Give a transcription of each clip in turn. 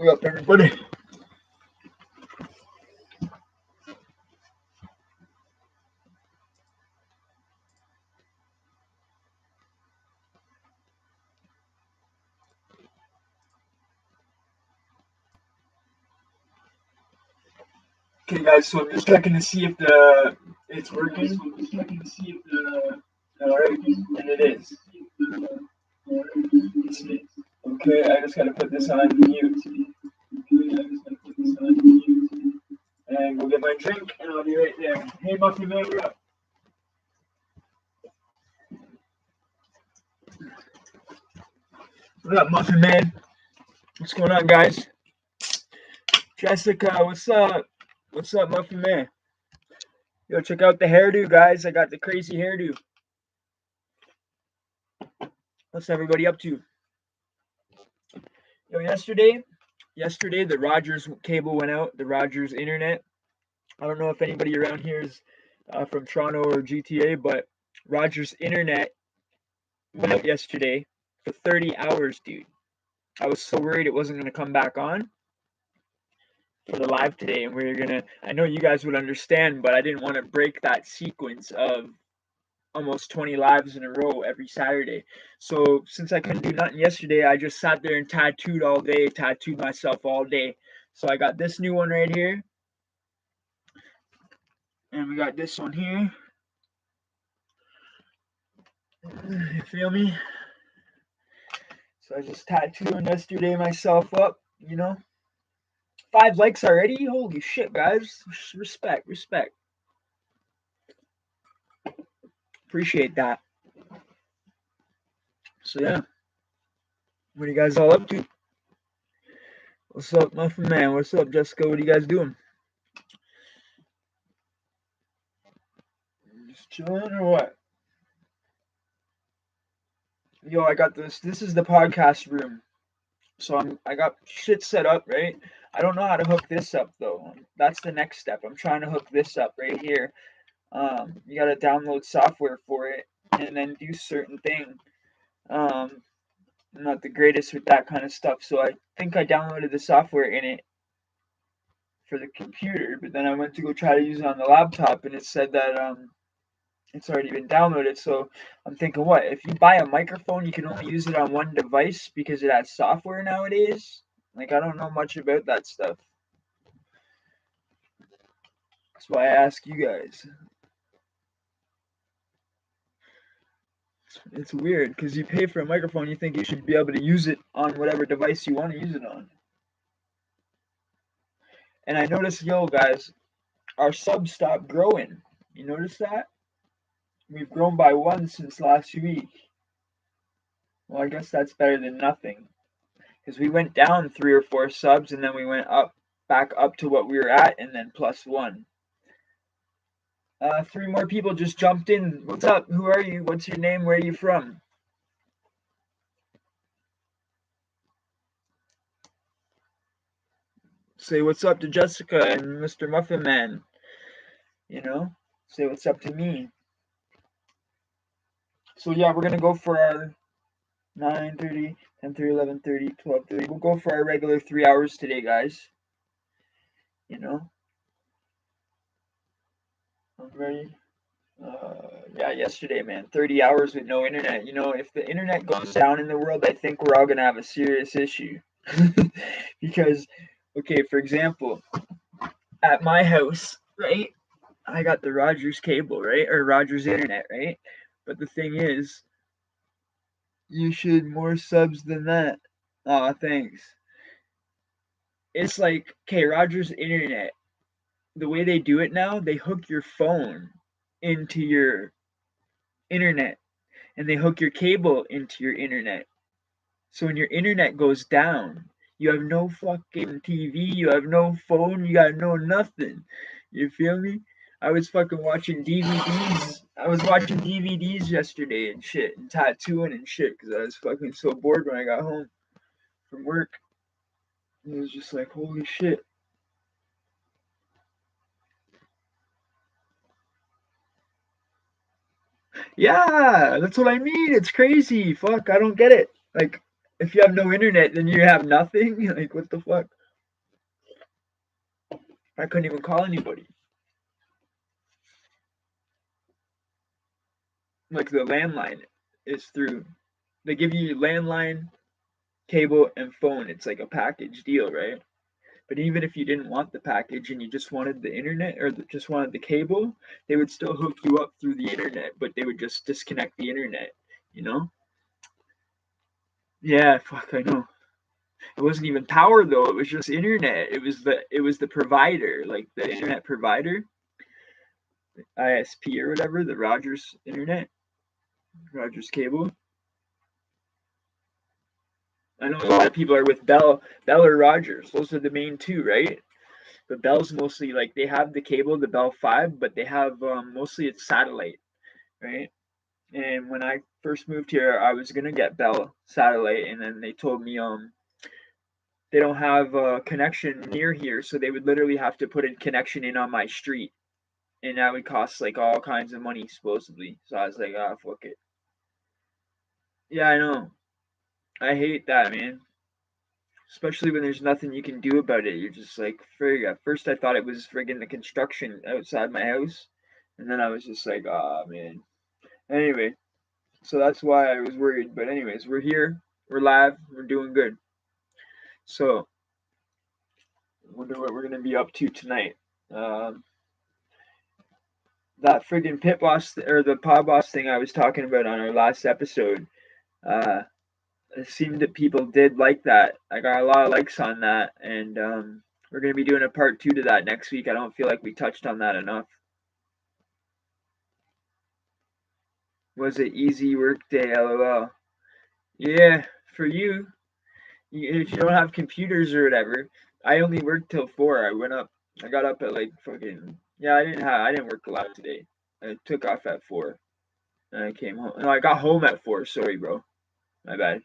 What up, everybody? Okay, guys, so I'm just checking to see if it's working. Alright, and it is. Okay, I just gotta put this on mute. And go get my drink, and I'll be right there. Hey, Muffy Man, what up? What up, Muffin Man? What's going on, guys? Jessica, what's up? What's up, Muffin Man? Yo, check out the hairdo, guys. I got the crazy hairdo. What's everybody up to? Yo, yesterday the Rogers cable went out, the Rogers internet. I don't know if anybody around here is from Toronto or GTA, but Rogers internet went out yesterday for 30 hours, dude. I was so worried it wasn't going to come back on for the live today, and I know you guys would understand, but I didn't want to break that sequence of almost 20 lives in a row every Saturday. So since I couldn't do nothing yesterday, I just sat there and tattooed all day, tattooed myself all day. So I got this new one right here. And we got this one here. You feel me? So I just tattooed yesterday myself up, you know. 5 likes already? Holy shit, guys. Respect. Appreciate that. So yeah. What are you guys all up to? What's up, Muffin Man? What's up, Jessica? What are you guys doing? Just chilling or what? Yo, I got this. This is the podcast room. So I got shit set up, right? I don't know how to hook this up though. That's the next step. I'm trying to hook this up right here. You gotta download software for it and then do certain things. I'm not the greatest with that kind of stuff, so I think I downloaded the software in it for the computer, but then I went to go try to use it on the laptop, and it said that it's already been downloaded. So I'm thinking, what if you buy a microphone, you can only use it on one device because it has software nowadays? Like, I don't know much about that stuff. That's why I ask you guys. It's weird because you pay for a microphone, you think you should be able to use it on whatever device you want to use it on. And I noticed, yo, guys, our subs stopped growing. You notice that? We've grown by 1 since last week. Well, I guess that's better than nothing. Because we went down 3 or 4 subs, and then we went back up to what we were at, and then +1. 3 more people just jumped in. What's up? Who are you? What's your name? Where are you from? Say what's up to Jessica and Mr. Muffin Man. You know? Say what's up to me. So yeah, we're gonna go for our 9:30, 10:30, 11:30, 12:30. We'll go for our regular 3 hours today, guys. You know? I'm ready. Yeah, yesterday, man, 30 hours with no internet. You know, if the internet goes down in the world, I think we're all gonna have a serious issue. Because, okay, for example, at my house, right, I got the Rogers cable, right, or Rogers internet, right? But the thing is, you should more subs than that. Aw, thanks. It's like, okay, Rogers internet, the way they do it now, they hook your phone into your internet and they hook your cable into your internet. So when your internet goes down, you have no fucking TV, you have no phone, you got no nothing. You feel me? I was fucking watching DVDs. I was watching DVDs yesterday and shit, and tattooing and shit, because I was fucking so bored when I got home from work. It was just like, holy shit. Yeah, that's what I mean. It's crazy. Fuck, I don't get it. Like, if you have no internet, then you have nothing. Like, what the fuck? I couldn't even call anybody. Like the landline is through. They give you landline, cable, and phone. It's like a package deal, right? But even if you didn't want the package and you just wanted the internet or just wanted the cable, they would still hook you up through the internet, but they would just disconnect the internet, you know? Yeah, fuck, I know. It wasn't even power though, it was just internet. It was the provider, like the internet provider, ISP or whatever, the Rogers internet, Rogers cable. I know a lot of people are with Bell or Rogers. Those are the main two, right? But Bell's mostly like they have the cable, the Bell 5, but they have mostly it's satellite, right? And when I first moved here, I was gonna get Bell satellite, and then they told me they don't have a connection near here, so they would literally have to put a connection in on my street, and that would cost like all kinds of money supposedly. So I was like, ah, fuck it. Yeah, I know. I hate that, man. Especially when there's nothing you can do about it. You're just like, frig. At first, I thought it was friggin' the construction outside my house, and then I was just like, ah, man. Anyway, so that's why I was worried. But anyways, we're here. We're live. We're doing good. So, wonder what we're gonna be up to tonight. Um, that friggin' pit boss or the pod boss thing I was talking about on our last episode. Uh, it seemed that people did like that. I got a lot of likes on that, and we're gonna be doing a part 2 to that next week. I don't feel like we touched on that enough. Was it easy work day? LOL. Yeah, for you, if you don't have computers or whatever. I only worked till 4. I got up at like fucking. Yeah, I didn't work a lot today. I took off at 4, and I came home. No, I got home at 4. Sorry, bro. My bad.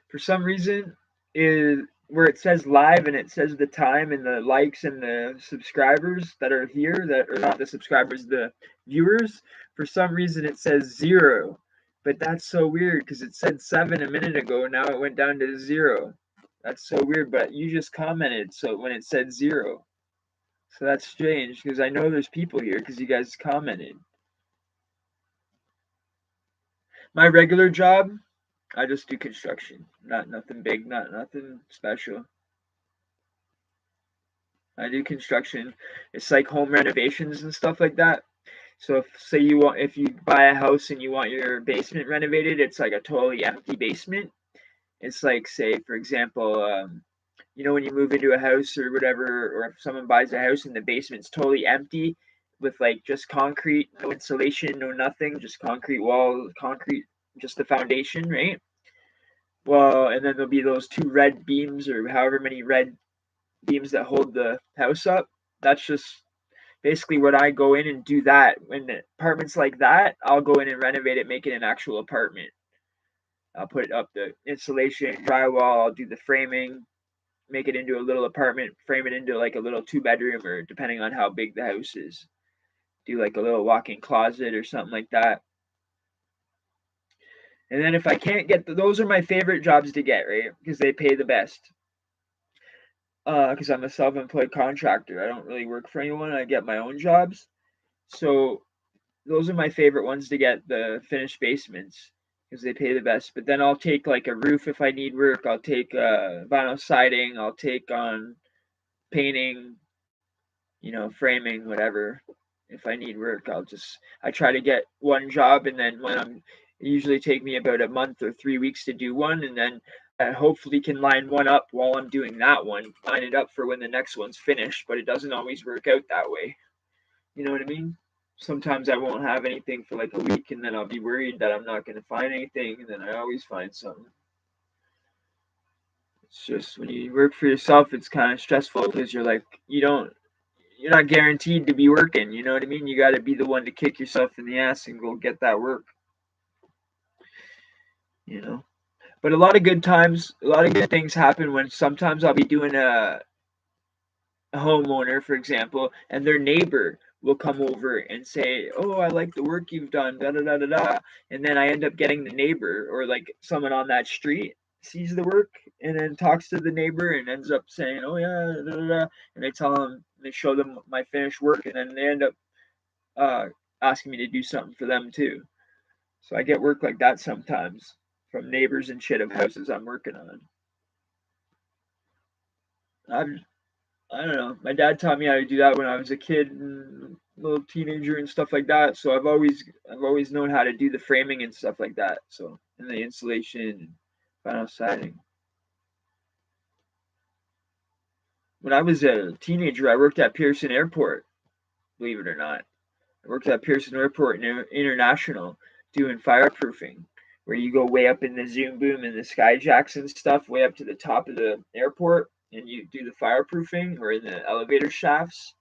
For some reason, is where it says live and it says the time and the likes and the subscribers that are here that are not the subscribers, the viewers. For some reason, it says 0, but that's so weird because it said 7 a minute ago. And now it went down to 0. That's so weird. But you just commented so when it said 0, so that's strange because I know there's people here because you guys commented. My regular job, I just do construction. Not nothing big, not nothing special. I do construction. It's like home renovations and stuff like that. So if you buy a house and you want your basement renovated, it's like a totally empty basement. It's like say for example, when you move into a house or whatever, or if someone buys a house and the basement's totally empty with like just concrete, no insulation, no nothing, just concrete wall, concrete, just the foundation, right? Well, and then there'll be those two red beams or however many red beams that hold the house up. That's just basically what I go in and do that. When apartments like that, I'll go in and renovate it, make it an actual apartment. I'll put up the insulation, drywall, I'll do the framing, make it into a little apartment, frame it into like a little 2 bedroom or depending on how big the house is. Do like a little walk-in closet or something like that. And then if I can't get those are my favorite jobs to get, right? Because they pay the best. Because I'm a self-employed contractor. I don't really work for anyone. I get my own jobs. So those are my favorite ones to get, the finished basements, because they pay the best. But then I'll take like a roof if I need work. I'll take vinyl siding. I'll take on painting, framing, whatever. If I need work, I try to get one job, and then it usually take me about a month or 3 weeks to do one, and then I hopefully can line one up while I'm doing that one, line it up for when the next one's finished. But it doesn't always work out that way. You know what I mean? Sometimes I won't have anything for like a week, and then I'll be worried that I'm not going to find anything, and then I always find something. It's just when you work for yourself, it's kind of stressful because you're not guaranteed to be working. You know what I mean? You got to be the one to kick yourself in the ass and go get that work. You know. But a lot of good things happen when sometimes I'll be doing a homeowner, for example, and their neighbor will come over and say, "Oh, I like the work you've done," da da da da da, and then I end up getting the neighbor or like someone on that street. sees the work and then talks to the neighbor and ends up saying, "Oh yeah," da, da, da. And they tell them, they show them my finished work, and then they end up uh, asking me to do something for them too. So I get work like that sometimes from neighbors and shit of houses I'm working on. I'm, I don't know. My dad taught me how to do that when I was a kid and little teenager and stuff like that. So I've always known how to do the framing and stuff like that. So and the insulation and final siding. When I was a teenager, I worked at Pearson Airport. Believe it or not, I worked at Pearson Airport International doing fireproofing, where you go way up in the zoom boom and the skyjacks and stuff, way up to the top of the airport, and you do the fireproofing or in the elevator shafts.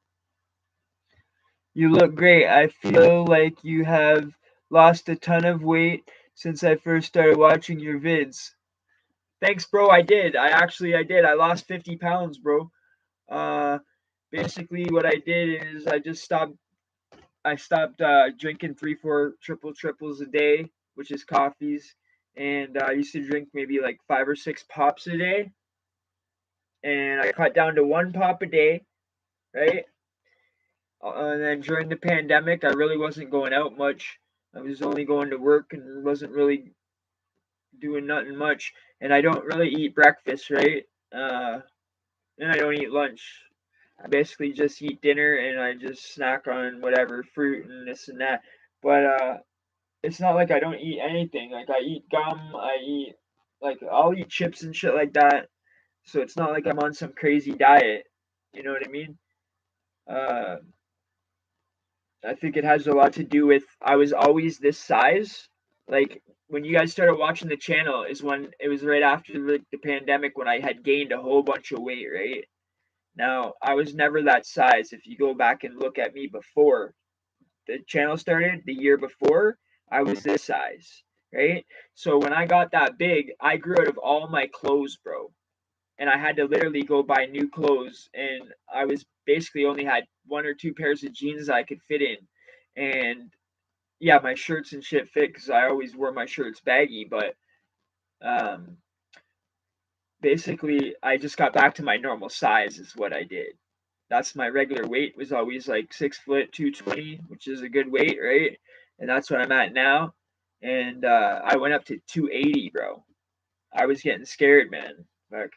You look great. I feel like you have lost a ton of weight since I first started watching your vids. Thanks, bro. I did. I lost 50 pounds, bro. Uh, Basically, what I did is I stopped drinking 3, 4 triples a day, which is coffees, and I used to drink maybe like 5 or 6 pops a day, and I cut down to 1 pop a day, right? And then during the pandemic, I really wasn't going out much. I was only going to work and wasn't really doing nothing much. And I don't really eat breakfast, right? Uh, and I don't eat lunch. I basically just eat dinner and I just snack on whatever fruit and this and that. But it's not like I don't eat anything. Like I eat gum, I'll eat chips and shit like that. So it's not like I'm on some crazy diet. You know what I mean? Uh, I think it has a lot to do with I was always this size. Like when you guys started watching the channel is when it was right after the pandemic when I had gained a whole bunch of weight, right? Now, I was never that size. If you go back and look at me before the channel started, the year before, I was this size, right? So when I got that big, I grew out of all my clothes, bro. And I had to literally go buy new clothes, and I was basically only had 1 or 2 pairs of jeans I could fit in. And yeah, my shirts and shit fit because I always wore my shirts baggy, but um, basically I just got back to my normal size is what I did. That's my regular weight was always like 6 foot 220, which is a good weight, right? And that's what I'm at now. And I went up to 280, bro. I was getting scared, man. Like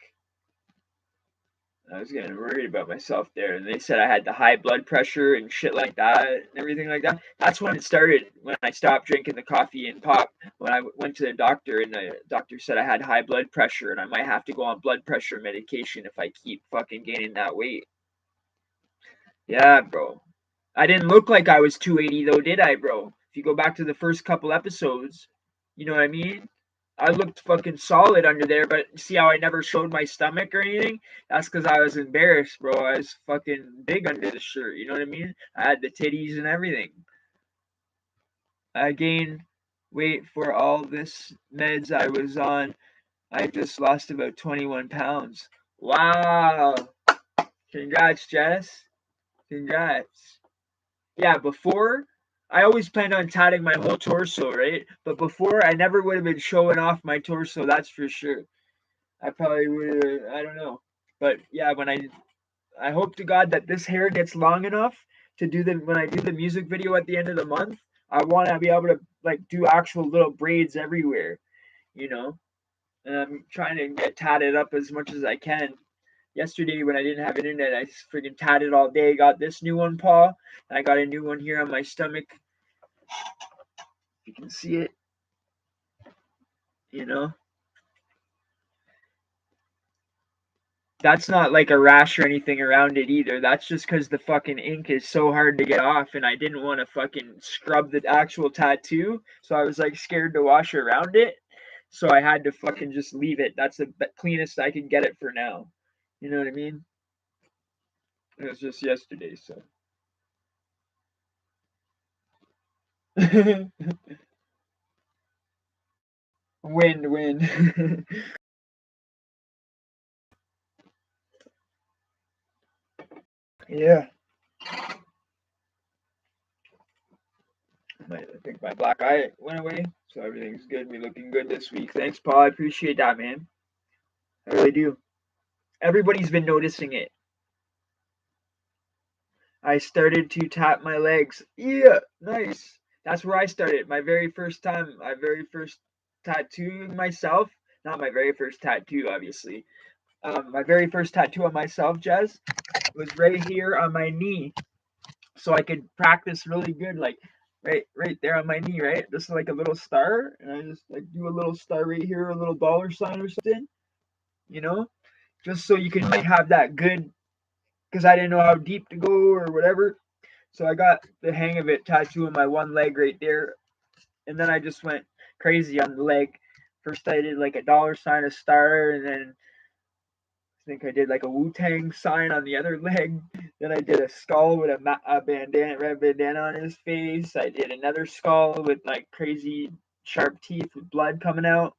I was getting worried about myself there, and they said I had the high blood pressure and shit like that, and everything like that. That's when it started. When I stopped drinking the coffee and pop, when I went to the doctor, and the doctor said I had high blood pressure, and I might have to go on blood pressure medication if I keep fucking gaining that weight. Yeah, bro. I didn't look like I was 280 though, did I, bro? If you go back to the first couple episodes, you know what I mean? I looked fucking solid under there, but see how I never showed my stomach or anything? That's because I was embarrassed, bro. I was fucking big under the shirt, you know what I mean? I had the titties and everything. I gained weight for all this meds I was on. I just lost about 21 pounds. Wow. Congrats, Jess. Congrats. Yeah, before I always planned on tatting my whole torso, right? But before I never would have been showing off my torso, that's for sure. I probably would have, I don't know. But yeah, I hope to God that this hair gets long enough to do the when I do the music video at the end of the month, I want to be able to like do actual little braids everywhere, you know. And I'm trying to get tatted up as much as I can. Yesterday when I didn't have internet, I freaking tatted all day. Got this new one, Paul. And I got a new one here on my stomach. You can see it, you know. That's not like a rash or anything around it either. That's just because the fucking ink is so hard to get off, and I didn't want to fucking scrub the actual tattoo, so I was like scared to wash around it. So I had to fucking just leave it. That's the cleanest I can get it for now. You know what I mean? It was just yesterday, so. Wind. Yeah. I think my black eye went away. So everything's good. We're looking good this week. Thanks, Paul. I appreciate that, man. I really do. Everybody's been noticing it. I started to tap my legs. Yeah, nice. That's where I started. My very first time, my very first tattooing myself. Not my very first tattoo, obviously. My very first tattoo on myself, Jez, was right here on my knee. So I could practice really good, like right there on my knee, right? This is like a little star, and I just like do a little star right here, a little dollar sign or something, you know, just so you can like have that good, because I didn't know how deep to go or whatever. So I got the hang of it, tattooing my one leg right there, and then I just went crazy on the leg. First I did like a dollar sign, a star, and then I think I did like a Wu-Tang sign on the other leg. Then I did a skull with a bandana, red bandana on his face. I did another skull with like crazy sharp teeth with blood coming out.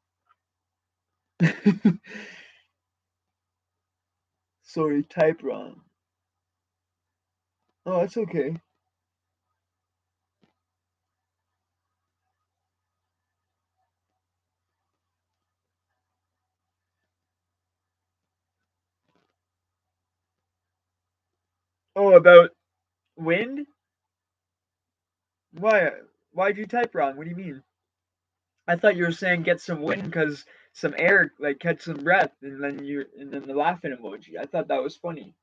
Sorry, type wrong. Oh, that's okay. Oh, about wind? Why? Why'd you type wrong? What do you mean? I thought you were saying get some wind because some air, like catch some breath, and then the laughing emoji. I thought that was funny.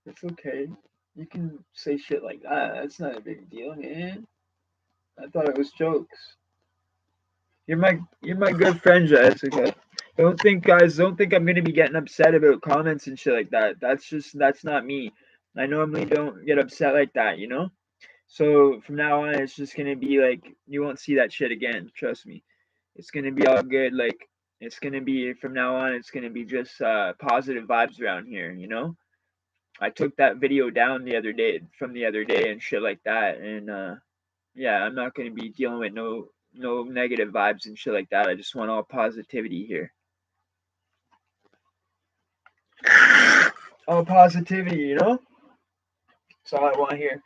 It's okay. You can say shit like that. That's not a big deal, man. I thought it was jokes. You're my good friend, Jessica. Don't think I'm gonna be getting upset about comments and shit like that. That's not me. I normally don't get upset like that, you know? So from now on it's just gonna be like you won't see that shit again, trust me. It's gonna be all good, like it's gonna be from now on it's gonna be just positive vibes around here, you know? I took that video down the other day and shit like that and yeah, I'm not gonna be dealing with no negative vibes and shit like that. I just want all positivity here. All positivity, you know? That's all I want here.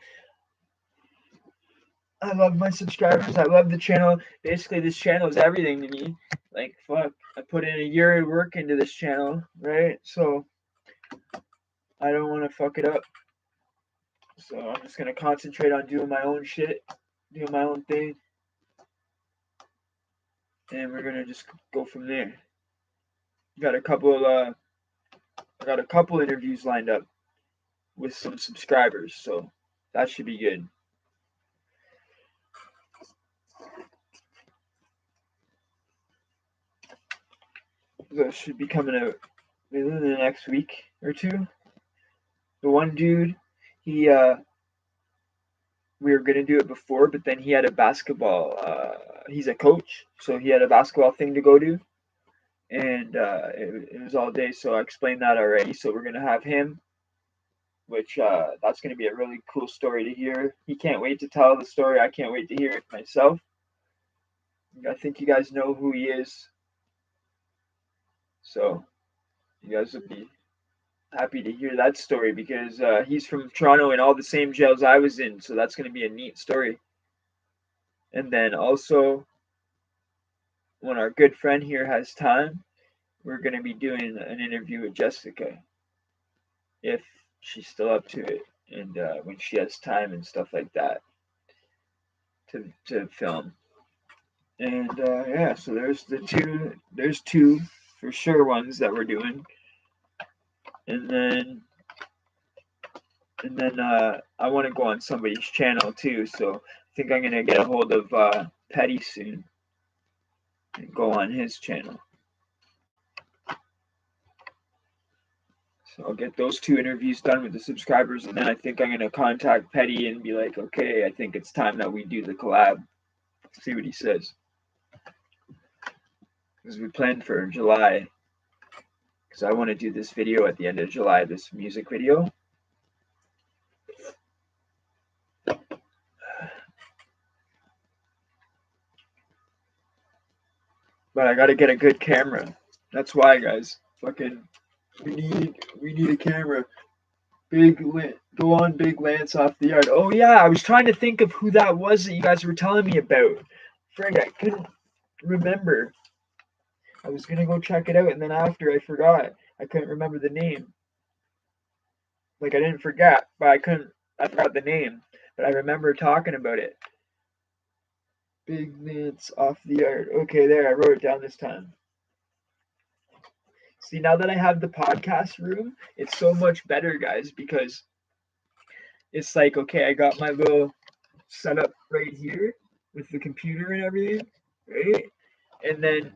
I love my subscribers. I love the channel. Basically, this channel is everything to me. Like, fuck. I put in a year of work into this channel, right? So, I don't want to fuck it up. So, I'm just going to concentrate on doing my own shit, doing my own thing. And we're going to just go from there. Got a couple I got a couple interviews lined up with some subscribers, so that should be good. That should be coming out within the next week or two. The one dude, he we were gonna do it before, but then he had a basketball. He's a coach, so he had a basketball thing to go to, and it was all day. So I explained that already. So we're gonna have him, which that's gonna be a really cool story to hear. He can't wait to tell the story. I can't wait to hear it myself. I think you guys know who he is, so you guys would be happy to hear that story because he's from Toronto and all the same jails I was in, so that's going to be a neat story. And then also, when our good friend here has time, we're going to be doing an interview with Jessica if she's still up to it and when she has time and stuff like that to film. And yeah, so there's two for sure ones that we're doing. And then I want to go on somebody's channel too, so I think I'm gonna get a hold of Petty soon and go on his channel. So I'll get those two interviews done with the subscribers, and then I think I'm gonna contact Petty and be like, okay, I think it's time that we do the collab. See what he says, because we planned for July. Because I want to do this video at the end of July, this music video. But I gotta get a good camera. That's why, guys. Fucking, we need a camera. Go on, Big Lance off the yard. Oh yeah, I was trying to think of who that was that you guys were telling me about. Frig, I couldn't remember. I was gonna go check it out, and then after I forgot. I couldn't remember the name. Like I didn't forget, but I forgot the name, but I remember talking about it. Big minutes off the yard. Okay, there, I wrote it down this time. See, now that I have the podcast room, it's so much better, guys, because it's like, okay, I got my little setup right here with the computer and everything, right? And then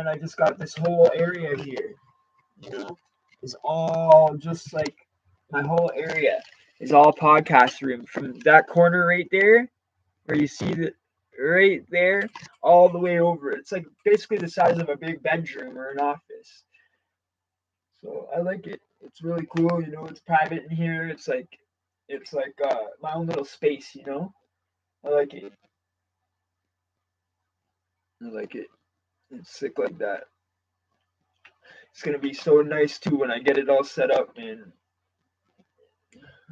I just got this whole area here, you know, is all just like my whole area is all podcast room from that corner right there where you see the right there all the way over. It's like basically the size of a big bedroom or an office. So I like it. It's really cool. You know, it's private in here. It's like my own little space. You know, I like it. I like it. It's sick like that. It's gonna be so nice too when I get it all set up, man.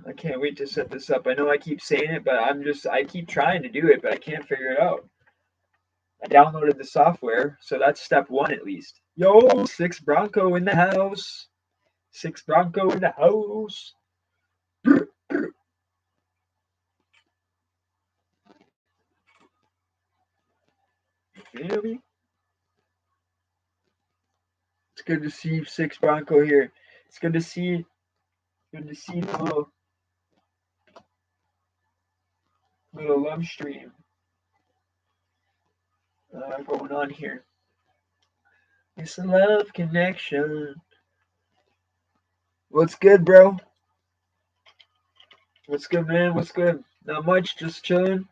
I can't wait to set this up. I know I keep saying it, but I keep trying to do it, but I can't figure it out. I downloaded the software, so that's step one at least. Yo, Six Bronco in the house. Six Bronco in the house. You feel me? It's good to see Six Bronco here. It's good to see the little love stream going on here. It's a love connection. What's good, bro? What's good, man? What's good? Not much, just chilling.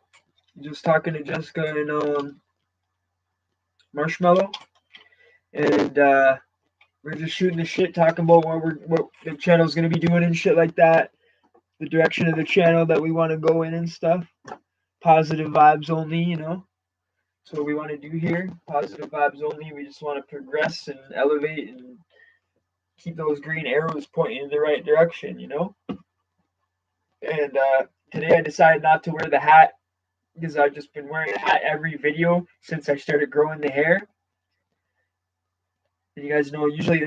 Just talking to Jessica and Marshmallow, and we're just shooting the shit, talking about what the channel's gonna be doing and shit like that. The direction of the channel that we want to go in and stuff. Positive vibes only, you know. That's what we want to do here. Positive vibes only. We just want to progress and elevate and keep those green arrows pointing in the right direction, you know. And today I decided not to wear the hat because I've just been wearing a hat every video since I started growing the hair. And you guys know usually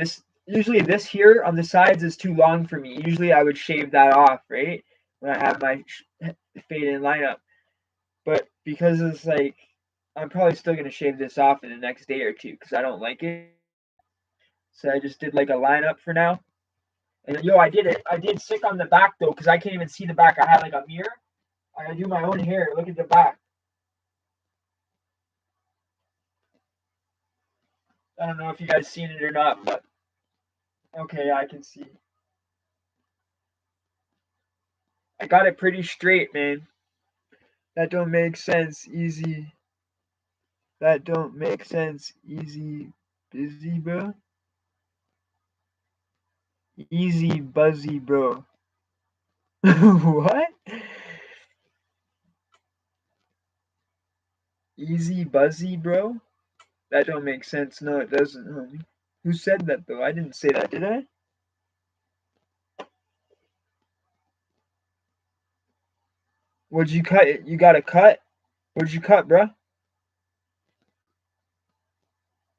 this here on the sides is too long for me. Usually I would shave that off, right? When I have my fade in lineup. But because it's like I'm probably still gonna shave this off in the next day or two because I don't like it. So I just did like a lineup for now. And yo, I did it. I did sick on the back though because I can't even see the back. I had like a mirror. I do my own hair. Look at the back. I don't know if you guys seen it or not, but okay, I can see. I got it pretty straight, man. That don't make sense. Easy. That don't make sense. Easy. Busy, bro. Easy, buzzy, bro. What? Easy, buzzy, bro? That don't make sense. No, it doesn't, homie. Who said that, though? I didn't say that, did I? What'd you cut? You got a cut? What'd you cut, bruh?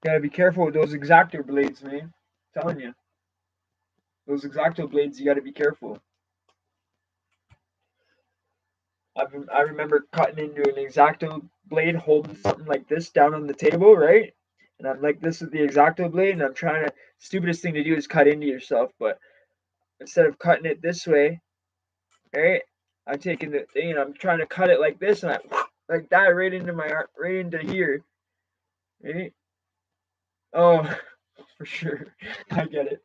Gotta be careful with those X-Acto blades, man. I'm telling you. Those X-Acto blades, you gotta be careful. I remember cutting into an X-Acto blade, holding something like this down on the table, right? And I'm like this with the X-Acto blade, and I'm trying to. Stupidest thing to do is cut into yourself, but instead of cutting it this way, right? I'm taking the thing and I'm trying to cut it like this, and I like that right into my heart, right into here, right? Oh, for sure, I get it.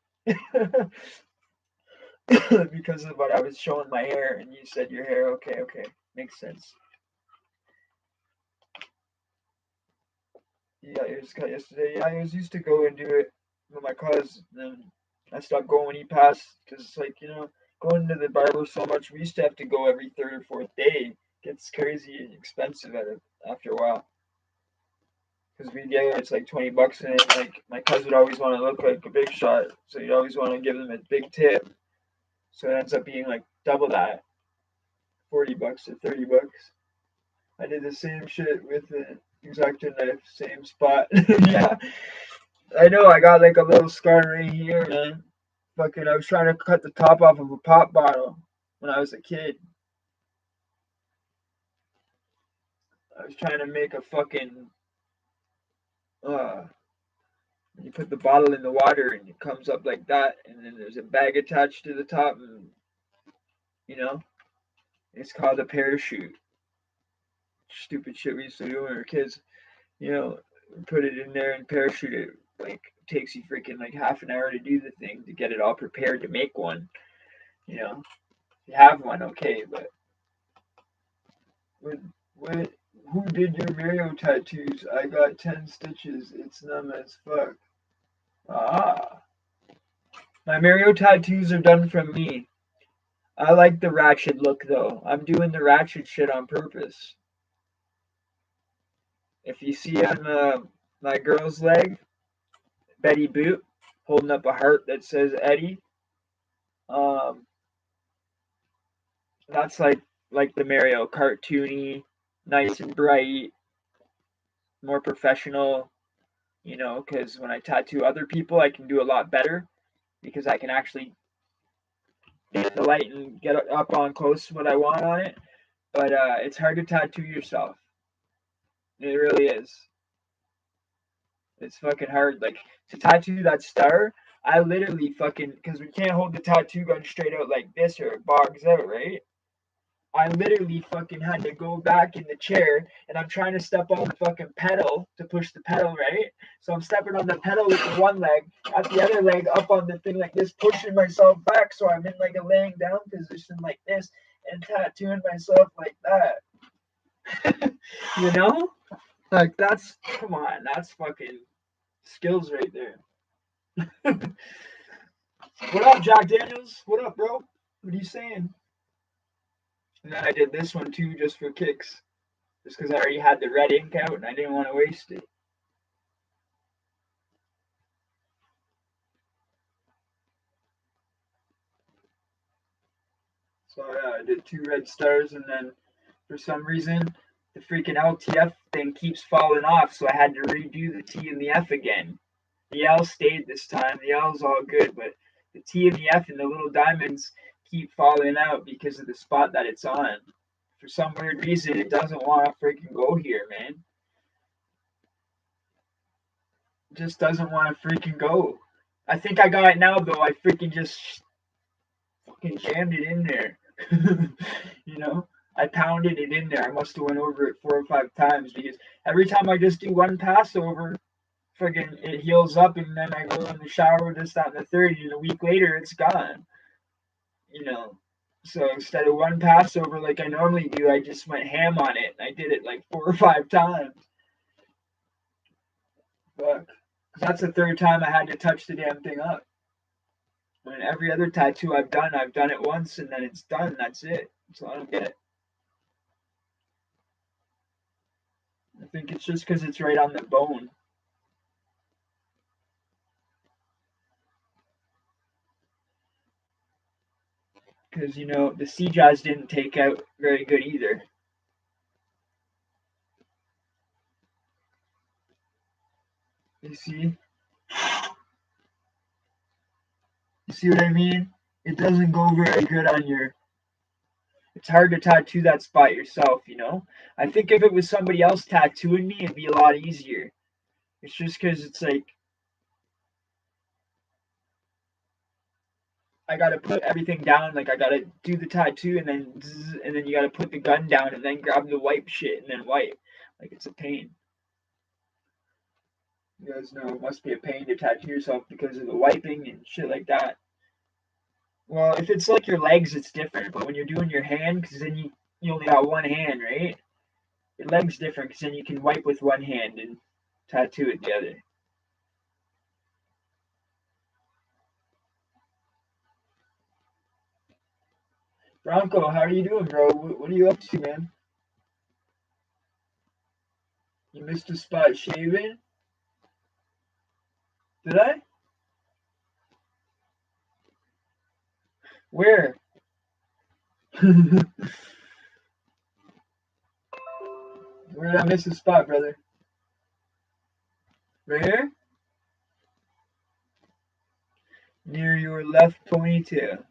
Because of what I was showing my hair, and you said your hair. Okay, okay, makes sense. Yeah, it was cut yesterday. Yeah, I was used to go and do it with my cousin, and I stopped going when he passed because it's like going to the barber so much. We used to have to go every third or fourth day. It gets crazy expensive after a while. Because we get it's like $20, and like my cousin would always want to look like a big shot, so you'd always want to give them a big tip. So it ends up being like double that, $40 to $30. I did the same shit with the Exacto knife, same spot. Yeah, I know. I got like a little scar right here, man. Fucking, I was trying to cut the top off of a pop bottle when I was a kid. I was trying to make a fucking uh. You put the bottle in the water and it comes up like that, and then there's a bag attached to the top, and you know, it's called a parachute. Stupid shit we used to do when we were kids. You know, put it in there and parachute it. Like, takes you freaking like half an hour to do the thing to get it all prepared to make one. You know, if you have one, okay, but what, what, who did your Mario tattoos? I got 10 stitches. It's numb as fuck. Ah, my Mario tattoos are done from me. I like the ratchet look though. I'm doing the ratchet shit on purpose. If you see on my girl's leg, Betty Boot, holding up a heart that says Eddie, um, that's like the Mario, cartoony, nice and bright, more professional. You know, because when I tattoo other people, I can do a lot better because I can actually get the light and get up on close to what I want on it. But it's hard to tattoo yourself. It really is. It's fucking hard. Like, to tattoo that star, I literally fucking, because we can't hold the tattoo gun straight out like this or it bogs out, right? I literally fucking had to go back in the chair and I'm trying to step on the fucking pedal to push the pedal, right? So I'm stepping on the pedal with the one leg, got the other leg up on the thing like this, pushing myself back so I'm in like a laying down position like this and tattooing myself like that. You know? Like, that's, come on, that's fucking skills right there. What up, Jack Daniels? What up, bro? What are you saying? And then I did this one too just for kicks. Just because I already had the red ink out and I didn't want to waste it. So yeah, I did 2 red stars, and then for some reason the freaking LTF thing keeps falling off, so I had to redo the T and the F again. The L stayed this time. The L's all good, but the T and the F and the little diamonds keep falling out because of the spot that it's on. For some weird reason, it doesn't want to freaking go here, man. It just doesn't want to freaking go. I think I got it now, though. I freaking just fucking jammed it in there. You know, I pounded it in there. I must have went over it 4 or 5 times because every time I just do one pass over, friggin' it heals up, and then I go in the shower, this, that, and the third, and a week later it's gone. You know, so instead of one Passover like I normally do, I just went ham on it. I did it like 4 or 5 times. But that's the third time I had to touch the damn thing up. When every other tattoo I've done it once and then it's done. That's it. So I don't get it. I think it's just because it's right on the bone. Because, you know, the sea jazz didn't take out very good either. You see? You see what I mean? It doesn't go very good on your. It's hard to tattoo that spot yourself, you know? I think if it was somebody else tattooing me, it'd be a lot easier. It's just because it's like I gotta put everything down. Like I gotta do the tattoo and then and then you gotta put the gun down and then grab the wipe shit and then wipe. Like it's a pain. You guys know it must be a pain to tattoo yourself because of the wiping and shit like that. Well, if it's like your legs, it's different. But when you're doing your hand, because then you only got one hand, right? Your legs different because then you can wipe with one hand and tattoo with the other. Bronco, how are you doing, bro? What are you up to, man? You missed a spot shaving? Did I? Where? Where did I miss a spot, brother? Right here? Near your left ponytail.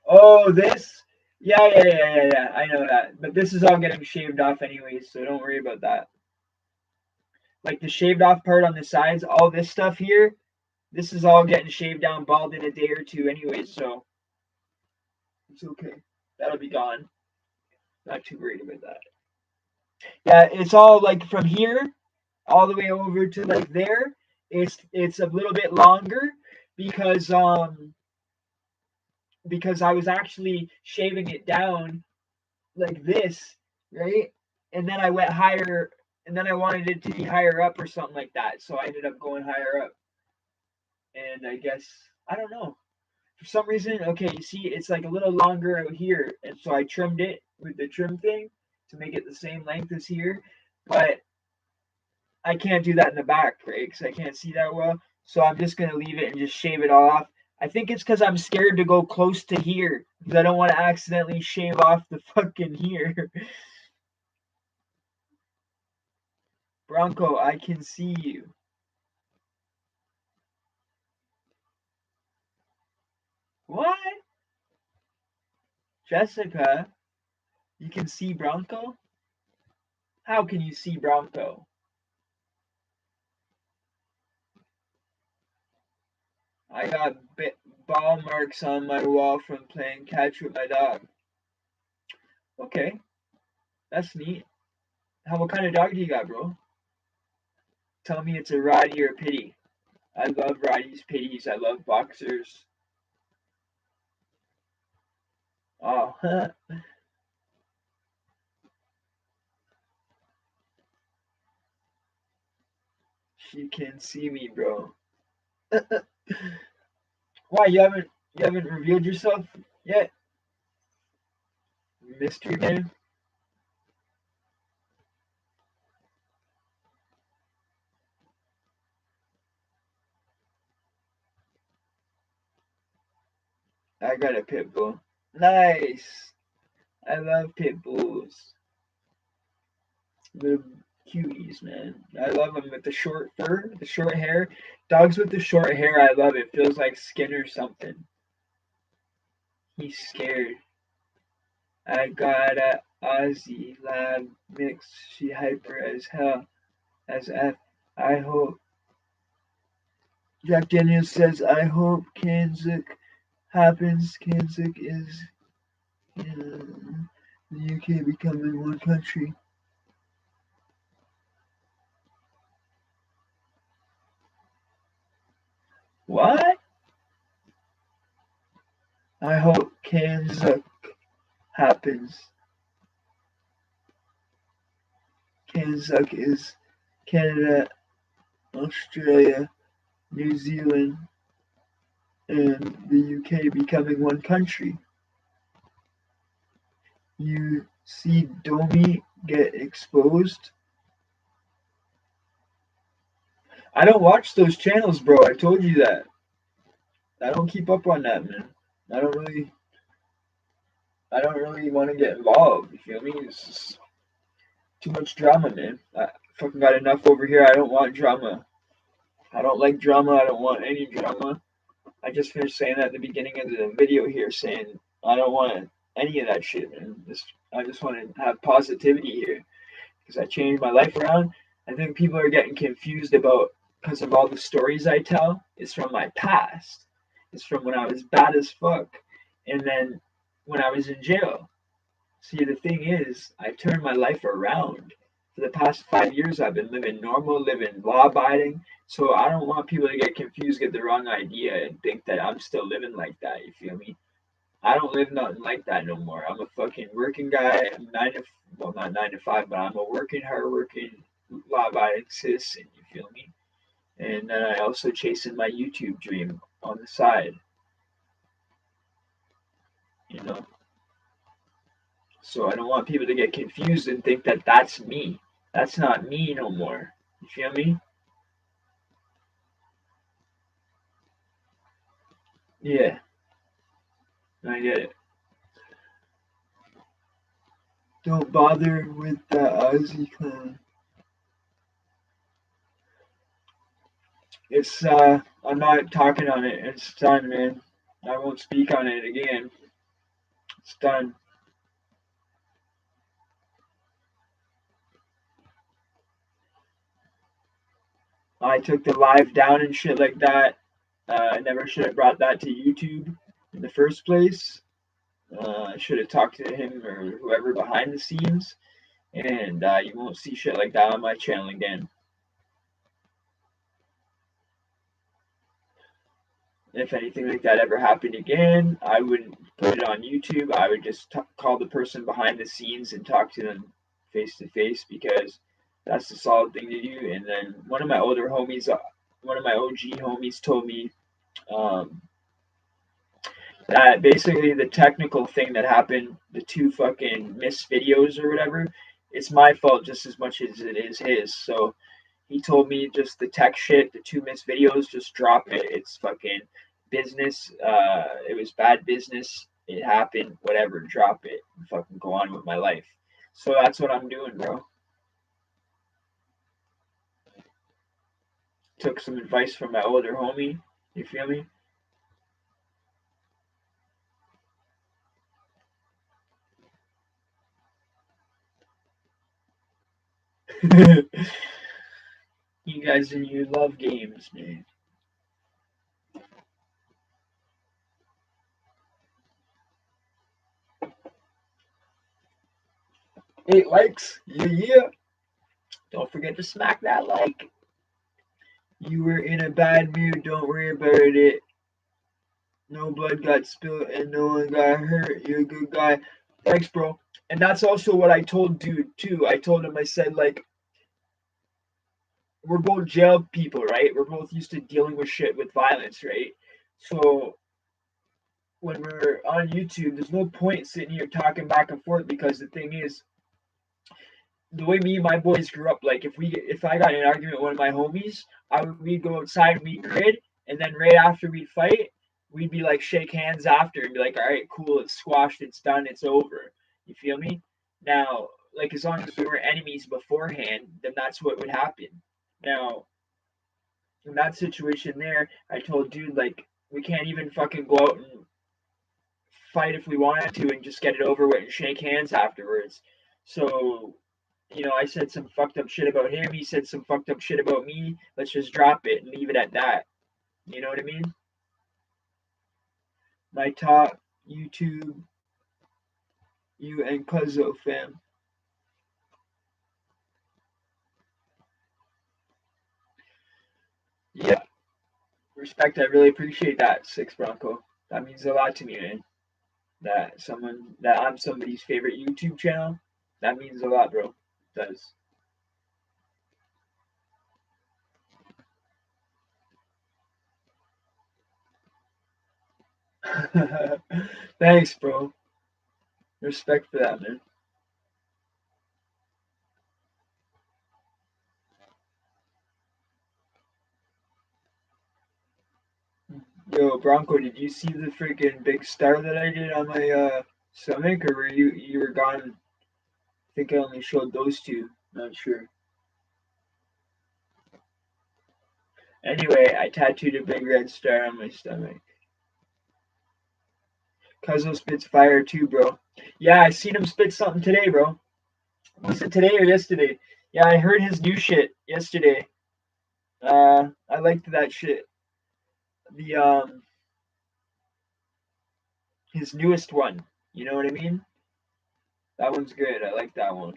Oh, this? Yeah. I know that. But this is all getting shaved off anyways, so don't worry about that. Like the shaved off part on the sides, all this stuff here, this is all getting shaved down bald in a day or two anyways, so it's okay. That'll be gone. Not too worried about that. Yeah, it's all like from here all the way over to like there. It's a little bit longer because because I was actually shaving it down like this, right? And then I went higher, and then I wanted it to be higher up or something like that. So I ended up going higher up. And I guess, I don't know. For some reason, okay, you see, it's like a little longer out here. And so I trimmed it with the trim thing to make it the same length as here. But I can't do that in the back, right? Because I can't see that well. So I'm just going to leave it and just shave it all off. I think it's because I'm scared to go close to here because I don't want to accidentally shave off the fucking here. Bronco, I can see you. What? Jessica, you can see Bronco? How can you see Bronco? I got ball marks on my wall from playing catch with my dog. Okay, that's neat. What kind of dog do you got, bro? Tell me it's a Roddy or a Pitty. I love Roddy's Pitties. I love boxers. Oh, she can see me, bro. Why you haven't revealed yourself yet, mystery man? I got a pit bull. Nice. I love pit bulls. Little cuties, man. I love them with the short fur, the short hair. Dogs with the short hair, I love it. Feels like skin or something. He's scared. I got a Aussie lab mix. She hyper as hell. As F. I hope. Jack Daniels says, I hope Kanzuk happens. Kanzuk is in the UK becoming one country. What? I hope Kanzuk happens. Kanzuk is Canada, Australia, New Zealand, and the UK becoming one country. You see Domi get exposed. I don't watch those channels, bro. I told you that. I don't keep up on that, man. I don't really, I don't really want to get involved. You feel me? It's just too much drama, man. I fucking got enough over here. I don't want drama. I don't like drama. I don't want any drama. I just finished saying that at the beginning of the video here, saying I don't want any of that shit, man. I just want to have positivity here because I changed my life around. I think people are getting confused about because of all the stories I tell. It's from my past. It's from when I was bad as fuck, and then when I was in jail. See, the thing is, I turned my life around. For the past 5 years, I've been living normal, living law abiding. So I don't want people to get confused, get the wrong idea, and think that I'm still living like that. You feel me? I don't live nothing like that no more. I'm a fucking working guy. I'm well, not 9 to 5, but I'm a working, hardworking, law-abiding citizen. You feel me? And then I also chasing my YouTube dream on the side. You know, so I don't want people to get confused and think that that's me. That's not me no more. You feel me? Yeah, I get it. Don't bother with the Aussie clan. It's I'm not talking on it. It's done, man. I won't speak on it again. It's done. I took the live down and shit like that. I never should have brought that to YouTube in the first place. I should have talked to him or whoever behind the scenes, and you won't see shit like that on my channel again. If anything like that ever happened again, I wouldn't put it on YouTube. I would just call the person behind the scenes and talk to them face to face because that's the solid thing to do. And then one of my older homies, one of my OG homies, told me um, that basically the technical thing that happened, the two fucking missed videos or whatever, it's my fault just as much as it is his. So he told me just the tech shit, the two missed videos, just drop it. It's fucking business. It was bad business. It happened. Whatever. Drop it. And fucking go on with my life. So that's what I'm doing, bro. Took some advice from my older homie. You feel me? You guys and you love games, man. 8 likes. Yeah, yeah. Don't forget to smack that like. You were in a bad mood. Don't worry about it. No blood got spilled and no one got hurt. You're a good guy. Thanks, bro. And that's also what I told dude too. I told him, I said, like, we're both jail people, right? We're both used to dealing with shit with violence, right? So when we're on YouTube, there's no point sitting here talking back and forth because the thing is, the way me and my boys grew up, like if I got in an argument with one of my homies, we'd go outside and we'd grid, and then right after we'd fight, we'd be like shake hands after and be like, all right, cool, it's squashed, it's done, it's over. You feel me? Now, like as long as we were enemies beforehand, then that's what would happen. Now, in that situation there, I told dude like we can't even fucking go out and fight if we wanted to and just get it over with and shake hands afterwards. So I said some fucked up shit about him. He said some fucked up shit about me. Let's just drop it and leave it at that. You know what I mean? My top YouTube, you and Cuzzo fam. Yeah, respect. I really appreciate that, Six Bronco. That means a lot to me, man. That I'm somebody's favorite YouTube channel. That means a lot, bro. It does. Thanks, bro. Respect for that, man. Yo, Bronco, did you see the freaking big star that I did on my stomach, or you were gone? I think I only showed those two. Not sure. Anyway, I tattooed a big red star on my stomach. Cuzzo spits fire too, bro. Yeah, I seen him spit something today, bro. Was it today or yesterday? Yeah, I heard his new shit yesterday. I liked that shit. The his newest one. You know what I mean? That one's good. I like that one.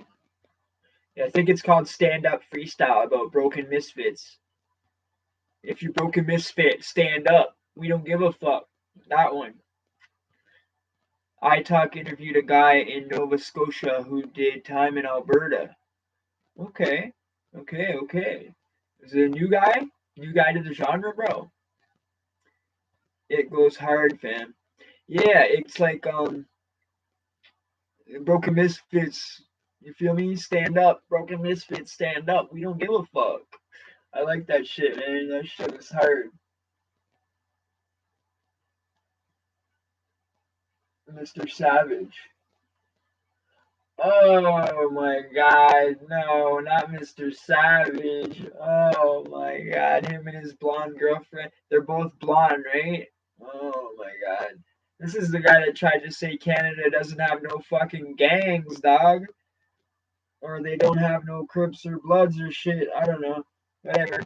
Yeah, I think it's called Stand Up Freestyle about broken misfits. If you're broken misfit, stand up. We don't give a fuck. That one. iTalk interviewed a guy in Nova Scotia who did time in Alberta. Okay, okay. Is it a new guy? New guy to the genre, bro? It goes hard, fam. Yeah, it's like broken misfits. You feel me? Stand up, broken misfits. Stand up. We don't give a fuck. I like that shit, man. That shit is hard. Mr. Savage. Oh my God, no, not Mr. Savage. Oh my God, him and his blonde girlfriend. They're both blonde, right? Oh my God. This is the guy that tried to say Canada doesn't have no fucking gangs, dog. Or they don't have no Crips or Bloods or shit. I don't know. Whatever.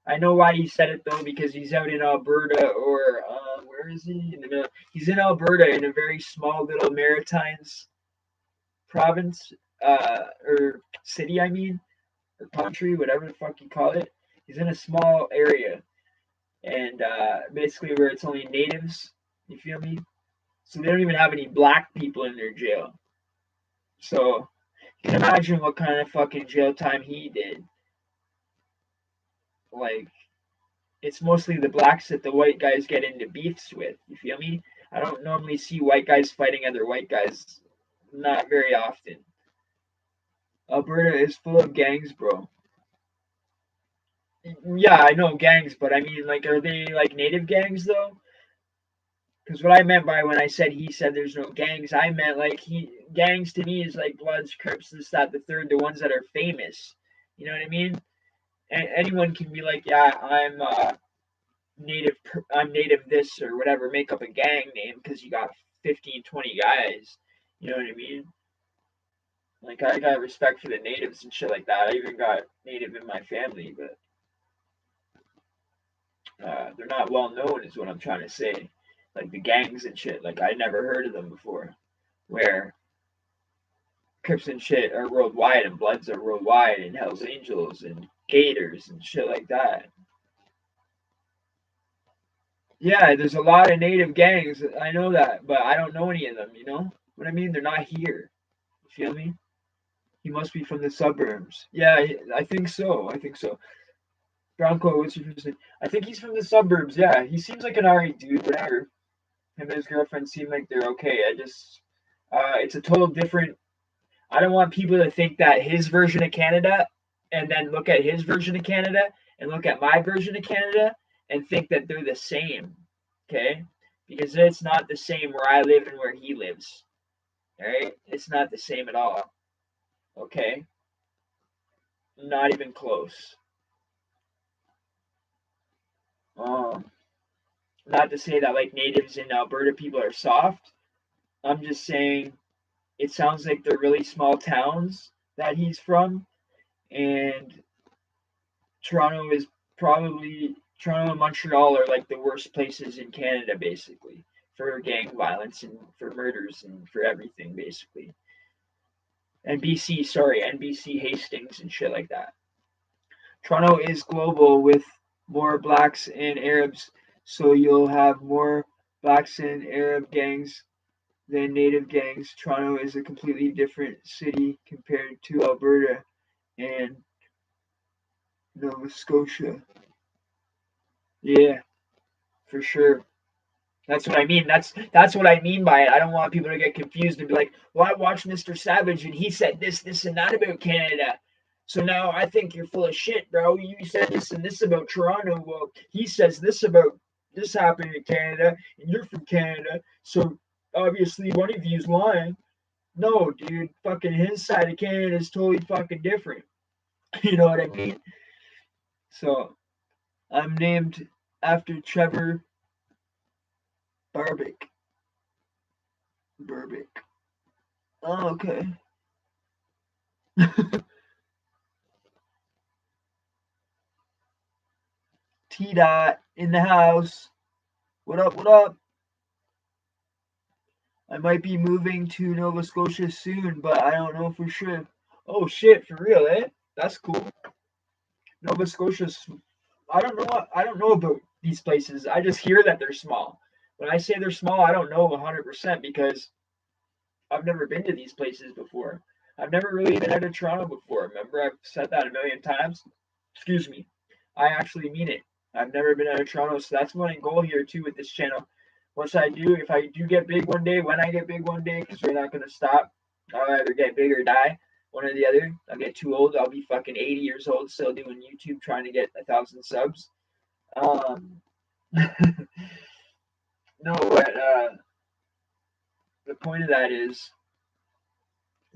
I know why he said it though, because he's out in Alberta or where is he? He's in Alberta in a very small little Maritimes province, or city, I mean, or country, whatever the fuck you call it. He's in a small area, and basically where it's only natives. You feel me? So they don't even have any black people in their jail. So you can imagine what kind of fucking jail time he did. Like, it's mostly the blacks that the white guys get into beefs with. You feel me? I don't normally see white guys fighting other white guys. Not very often. Alberta is full of gangs, bro. Yeah, I know gangs, but I mean, like, are they like native gangs though? Because what I meant by when I said he said there's no gangs, I meant like gangs to me is like Bloods, Crips, this, that, the third, the ones that are famous. You know what I mean? And anyone can be like, yeah, native, I'm native this or whatever. Make up a gang name because you got 15, 20 guys. You know what I mean? Like I got respect for the natives and shit like that. I even got native in my family, but they're not well known, is what I'm trying to say. Like the gangs and shit. Like I never heard of them before. Where Crips and shit are worldwide, and Bloods are worldwide, and Hell's Angels and Gators and shit like that. Yeah, there's a lot of native gangs. I know that, but I don't know any of them. You know what I mean? They're not here. You feel me? He must be from the suburbs. Yeah, I think so. I think so. Bronco, what's your first name? I think he's from the suburbs. Yeah, he seems like an alright dude. Whatever. Him and his girlfriend seem like they're okay. It's a total different. I don't want people to think that his version of Canada, and then look at his version of Canada, and look at my version of Canada, and think that they're the same. Okay, because it's not the same where I live and where he lives. All right, it's not the same at all. Okay, not even close. Um, Not to say that like natives in Alberta people are soft. I'm just saying it sounds like they're really small towns that he's from, and Toronto is probably Toronto and Montreal are like the worst places in Canada, basically, for gang violence and for murders and for everything, basically. And BC, sorry, and BC Hastings and shit like that. Toronto is global with more blacks and Arabs, so you'll have more blacks and Arab gangs than native gangs. Toronto is a completely different city compared to Alberta and Nova Scotia. Yeah, for sure. That's what I mean. That's what I mean by it. I don't want people to get confused and be like, "Well, I watched Mr. Savage and he said this, this, and that about Canada. So now I think you're full of shit, bro. You said this and this about Toronto. Well, he says this about this happened in Canada, and you're from Canada. So obviously one of you's lying." No, dude. Fucking his side of Canada is totally fucking different. You know what I mean? So I'm named after Trevor Barbic. Burbick. Oh, okay. T Dot in the house. What up? What up? I might be moving to Nova Scotia soon, but I don't know for sure. Oh shit, for real, eh? That's cool. Nova Scotia's. I don't know. I don't know about these places. I just hear that they're small. When I say they're small, I don't know 100% because I've never been to these places before. I've never really been out of Toronto before. Remember, I've said that a million times. Excuse me. I actually mean it. I've never been out of Toronto, so that's my goal here too with this channel. Once I do, if I do get big one day, when I get big one day, because we're not gonna stop. I'll either get big or die, one or the other. I'll get too old. I'll be fucking 80 years old, still doing YouTube, trying to get 1,000 subs. Um, no, but the point of that is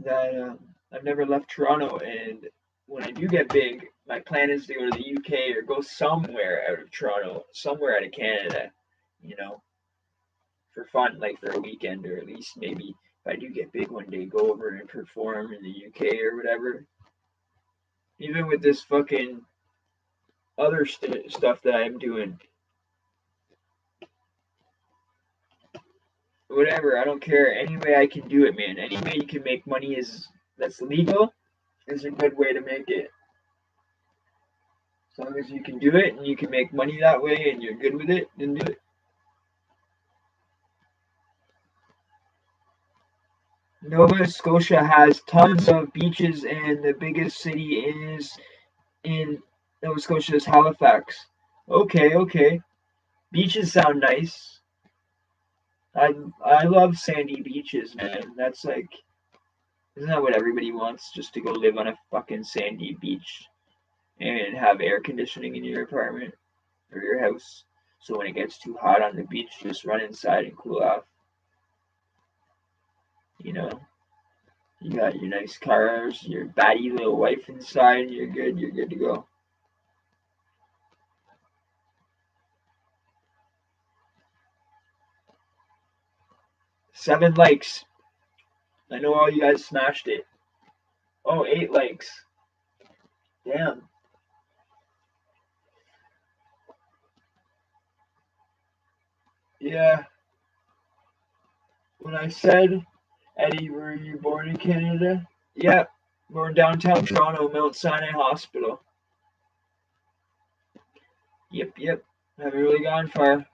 that I've never left Toronto, and when I do get big, my plan is to go to the UK or go somewhere out of Toronto, somewhere out of Canada, you know, for fun, like for a weekend, or at least maybe if I do get big one day, go over and perform in the UK or whatever. Even with this fucking other stuff that I'm doing, whatever, I don't care. Any way I can do it, man. Any way you can make money is that's legal is a good way to make it. As long as you can do it and you can make money that way and you're good with it, then do it. Nova Scotia has tons of beaches, and the biggest city is in Nova Scotia is Halifax. Okay, okay. Beaches sound nice. I love sandy beaches, man. That's like, isn't that what everybody wants? Just to go live on a fucking sandy beach and have air conditioning in your apartment or your house. So when it gets too hot on the beach, just run inside and cool off. You know, you got your nice cars, your batty little wife inside, you're good. You're good to go. Seven likes. I know all you guys smashed it. Oh, 8 likes. Damn. Yeah. When I said, Eddie, were you born in Canada? Yeah. Born downtown Toronto, Mount Sinai Hospital. Yep, yep. Haven't really gone far.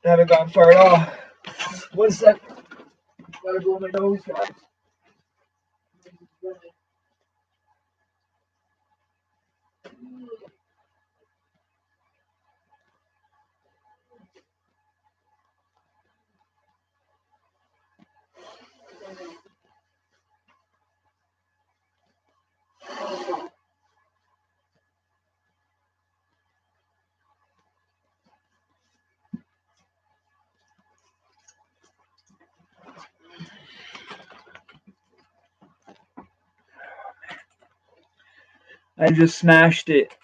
Haven't gone far at all. One sec. Gotta blow my nose, guys. I just smashed it.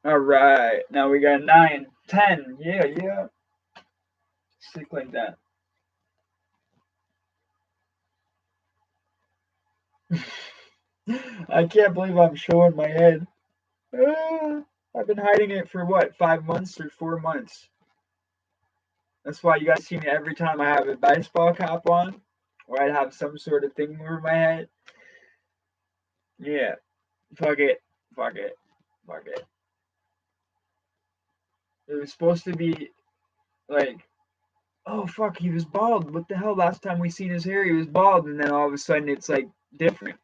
All right. Now we got 9, 10. Yeah, yeah. Stick like that. I can't believe I'm showing my head. I've been hiding it for what, 5 months or 4 months? That's why you guys see me every time I have a baseball cap on, or I'd have some sort of thing over my head. Yeah, fuck it, fuck it, fuck it. It was supposed to be like, oh fuck, he was bald. What the hell? Last time we seen his hair, he was bald, and then all of a sudden it's like different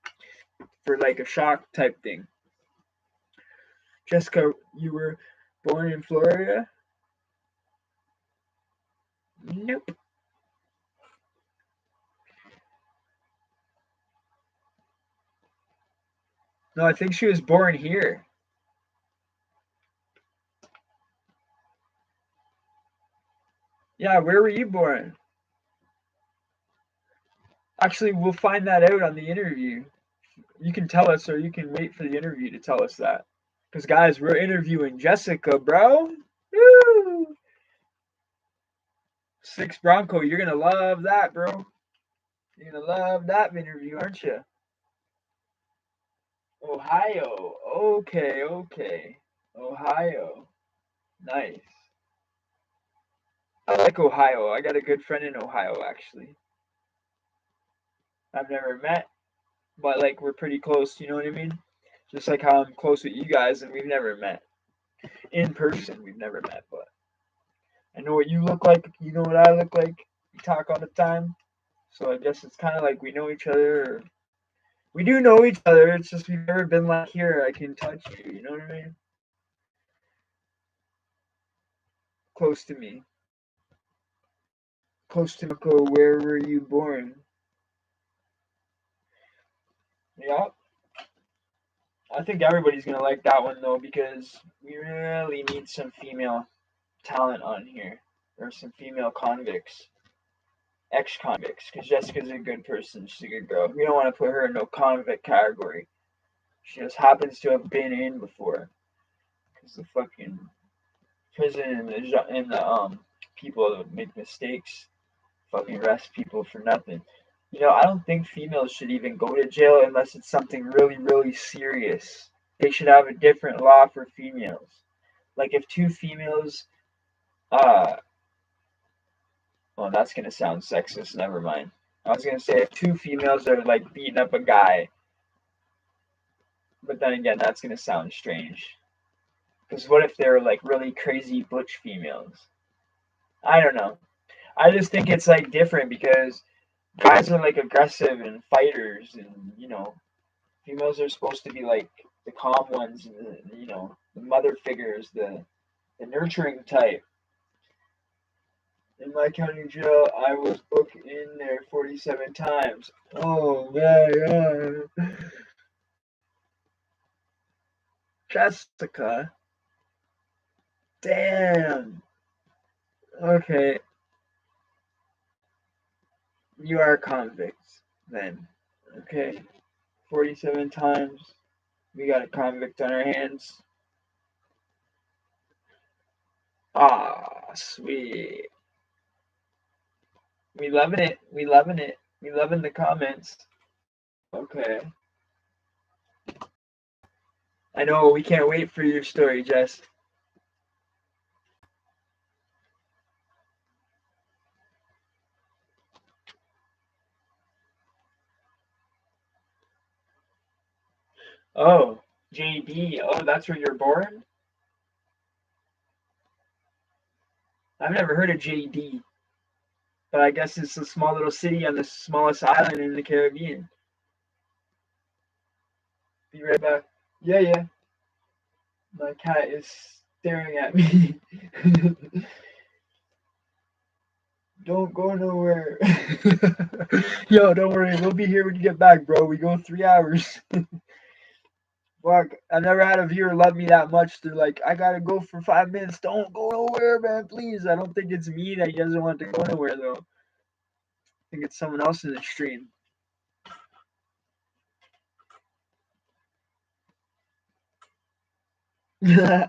for like a shock type thing. Jessica, you were born in Florida? Nope. No, I think she was born here. Yeah, where were you born? Actually, we'll find that out on the interview. You can tell us, or you can wait for the interview to tell us that. Because, guys, we're interviewing Jessica, bro. Woo! Six Bronco, you're going to love that, bro. You're going to love that interview, aren't you? Ohio. Okay, okay. Ohio. Nice. I like Ohio. I got a good friend in Ohio, actually. I've never met, but like we're pretty close, you know what I mean? Just like how I'm close with you guys and we've never met. In person, we've never met, but I know what you look like, you know what I look like. We talk all the time. So I guess it's kind of like we know each other. Or we do know each other. It's just we've never been like, here, I can touch you. You know what I mean? Close to me. Close to Mako. Where were you born? Yeah. I think everybody's going to like that one, though, because we really need some female talent on here. Or some female convicts. ex-convicts, because Jessica's a good person. She's a good girl. We don't want to put her in no convict category. She just happens to have been in before. Because the fucking prison and the people that make mistakes fucking arrest people for nothing. I don't think females should even go to jail unless it's something really, really serious. They should have a different law for females. Like if two females, uh, well, that's gonna sound sexist. Never mind. I was gonna say if two females are like beating up a guy, but then again, that's gonna sound strange. Because what if they're like really crazy butch females? I don't know. I just think it's like different because guys are like aggressive and fighters, and females are supposed to be like the calm ones, and the mother figures, the nurturing type. In my county jail, I was booked in there 47 times. Oh man, Jessica. Damn. Okay, you are convicts then. Okay, 47 times. We got a convict on our hands. Ah, sweet. We loving it. We loving it. We loving the comments. Okay. I know we can't wait for your story, Jess. Oh, JD. Oh, that's where you're born? I've never heard of JD, but I guess it's a small little city on the smallest island in the Caribbean. Be right back. Yeah, yeah. My cat is staring at me. Don't go nowhere. Yo, don't worry. We'll be here when you get back, bro. We go 3 hours. Fuck, I never had a viewer love me that much. They're like, I gotta go for 5 minutes. Don't go nowhere, man, please. I don't think it's me that he doesn't want to go nowhere, though. I think it's someone else in the stream. Yeah.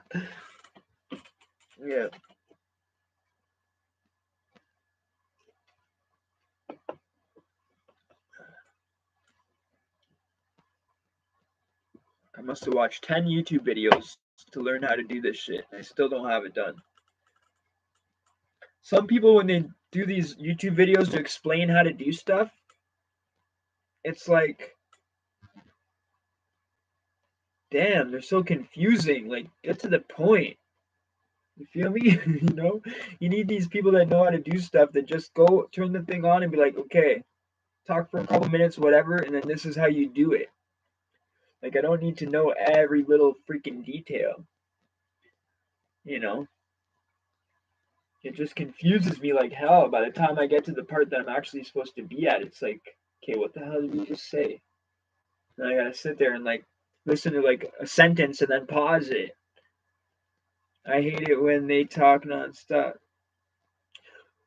I must have watched 10 YouTube videos to learn how to do this shit. I still don't have it done. Some people, when they do these YouTube videos to explain how to do stuff, it's like, damn, they're so confusing. Like, get to the point. You feel me? You need these people that know how to do stuff that just go turn the thing on and be like, okay, talk for a couple minutes, whatever, and then this is how you do it. Like, I don't need to know every little freaking detail. It just confuses me like hell. By the time I get to the part that I'm actually supposed to be at, it's like, okay, what the hell did you just say? And I gotta sit there and like listen to like a sentence and then pause it. I hate it when they talk nonstop.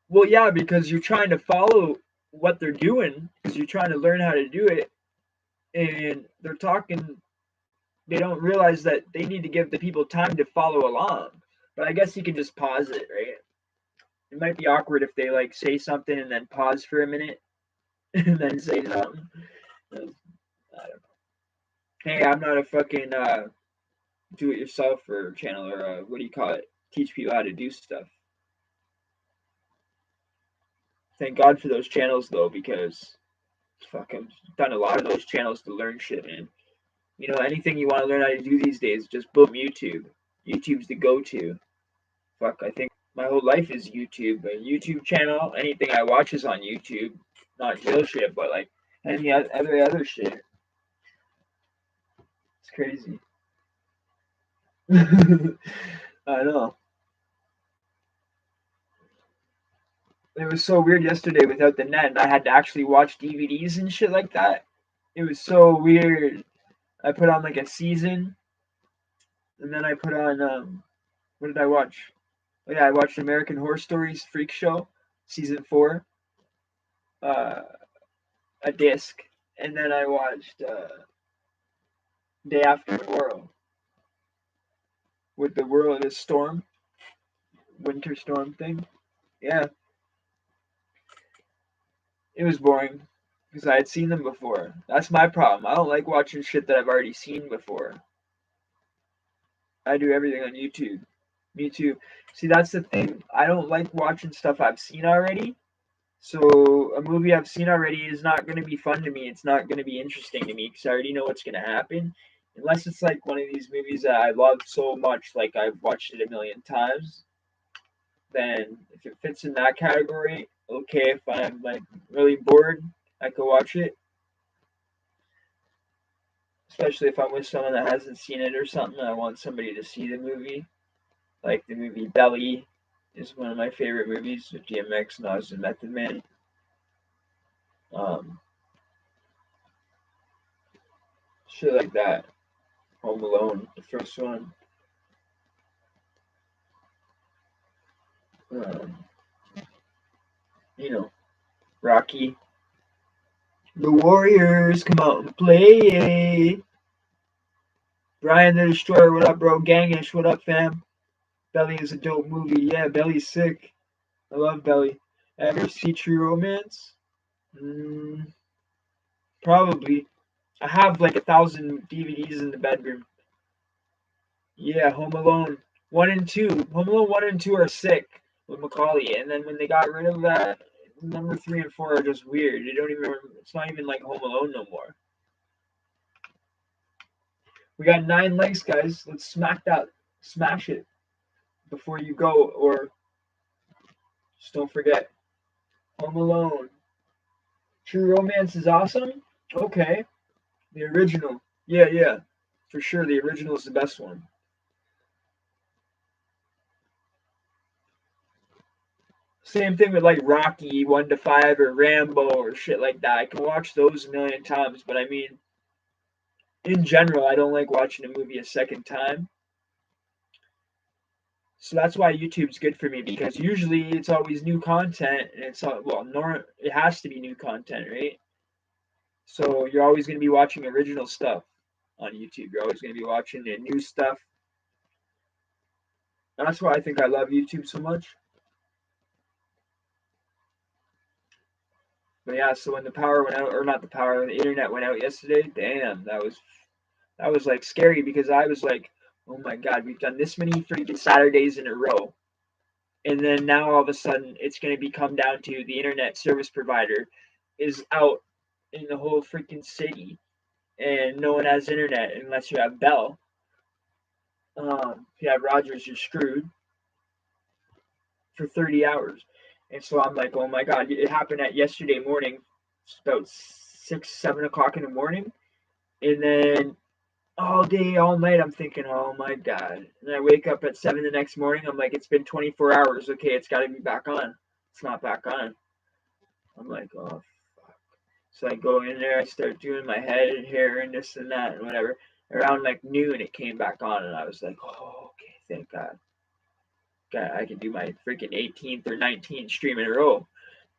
Well, yeah, because you're trying to follow what they're doing, because you're trying to learn how to do it, and they're talking. They don't realize that they need to give the people time to follow along. But I guess you can just pause it, right? It might be awkward if they like say something and then pause for a minute and then say something. I don't know. Hey, I'm not a fucking do-it-yourself or channel or what do you call it? Teach people how to do stuff. Thank God for those channels though, because fuck, I've done a lot of those channels to learn shit, man. Anything you want to learn how to do these days, just boom YouTube. YouTube's the go-to. Fuck, I think my whole life is YouTube. A YouTube channel, anything I watch is on YouTube. Not jail shit, but like any other shit. It's crazy. I know. It was so weird yesterday without the net, and I had to actually watch DVDs and shit like that. It was so weird. I put on like a season, and then I put on what did I watch? Oh yeah, I watched American Horror Stories Freak Show, season 4. a disc, and then I watched Day After Tomorrow with the world the storm, winter storm thing. Yeah, it was boring because I had seen them before. That's my problem. I don't like watching shit that I've already seen before. I do everything on YouTube. Me too. See, that's the thing. I don't like watching stuff I've seen already. So a movie I've seen already is not going to be fun to me. It's not going to be interesting to me because I already know what's going to happen. Unless it's like one of these movies that I love so much, like I've watched it a million times, then if it fits in that category, okay. If I'm like really bored, I could watch it. Especially if I'm with someone that hasn't seen it or something, I want somebody to see the movie. Like the movie Belly is one of my favorite movies with DMX, Nas, and Method Man. Um, Shit like that. Home Alone, the first one. Um, you know, Rocky. The Warriors come out and play. Brian the Destroyer, what up, bro? Gangish, what up, fam? Belly is a dope movie. Yeah, Belly's sick. I love Belly. Ever see True Romance? Probably. I have like 1,000 DVDs in the bedroom. Yeah, Home Alone 1 and 2. Home Alone 1 and 2 are sick with Macaulay, and then when they got rid of that, number 3 and 4 are just weird. They don't even. It's not even like Home Alone no more. We got 9 likes, guys. Let's smash it before you go, or just don't forget. Home Alone. True Romance is awesome. Okay, the original. Yeah, yeah, for sure. The original is the best one. Same thing with like Rocky 1 to 5 or Rambo or shit like that. I can watch those a million times, but I mean, in general, I don't like watching a movie a second time. So that's why YouTube's good for me because usually it's always new content and it's it has to be new content, right? So you're always going to be watching original stuff on YouTube. You're always going to be watching the new stuff. That's why I think I love YouTube so much. But yeah, so when the power went out, or not the power, when the internet went out yesterday, damn, that was like scary because I was like, oh my god, we've done this many freaking Saturdays in a row, and then now all of a sudden it's going to be come down to the internet service provider is out in the whole freaking city, and no one has internet unless you have Bell. If you have Rogers, you're screwed for 30 hours. And so I'm like, oh my god, it happened at yesterday morning. It's about 6, 7 o'clock in the morning, and then all day, all night, I'm thinking, oh my god. And I wake up at 7 the next morning. I'm like, it's been 24 hours. Okay, it's got to be back on. It's not back on. I'm like, oh fuck. So I go in there. I start doing my head and hair and this and that and whatever. Around like noon, it came back on, and I was like, oh, okay, thank God. God, I can do my freaking 18th or 19th stream in a row.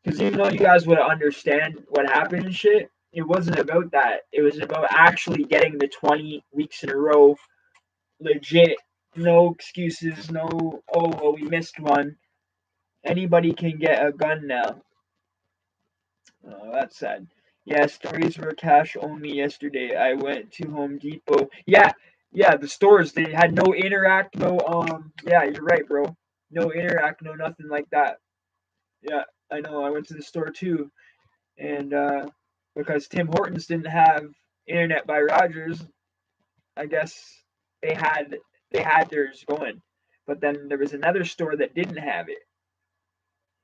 Because even though you guys would understand what happened and shit, it wasn't about that. It was about actually getting the 20 weeks in a row legit. No excuses. No, oh, well, we missed one. Anybody can get a gun now. Oh, that's sad. Yeah, stories were cash only yesterday. I went to Home Depot. Yeah, yeah, the stores, they had no interact, no, yeah, you're right, bro. No interact, no nothing like that. Yeah, I know. I went to the store too. And because Tim Hortons didn't have internet by Rogers, I guess they had they had theirs going. But then there was another store that didn't have it.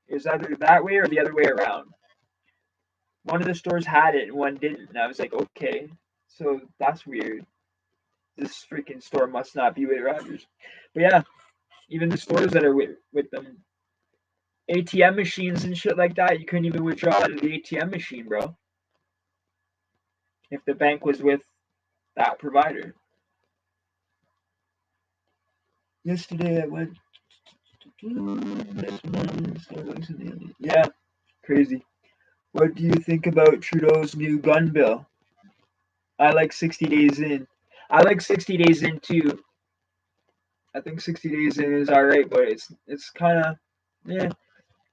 It was either that way or the other way around. One of the stores had it and one didn't. And I was like, okay, so that's weird. This freaking store must not be with Rogers. But yeah, even the stores that are with them, ATM machines and shit like that, you couldn't even withdraw out of the ATM machine, bro. If the bank was with that provider. Yesterday I went. Yeah, crazy. What do you think about Trudeau's new gun bill? I like 60 days in. I like 60 days in too. I think 60 days in is alright, but it's kind of, yeah,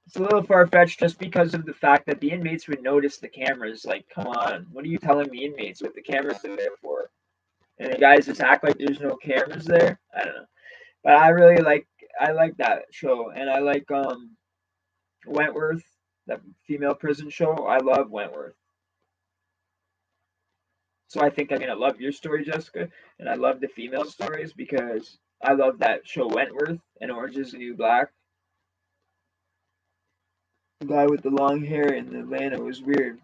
it's a little far fetched just because of the fact that the inmates would notice the cameras. Like, come on, what are you telling the inmates what the cameras are there for? And the guys just act like there's no cameras there. I don't know, but I like that show, and I like Wentworth, that female prison show. I love Wentworth. So I think I'm gonna love your story, Jessica, and I love the female stories because I love that show Wentworth and Orange Is the New Black. The guy with the long hair in Atlanta was weird.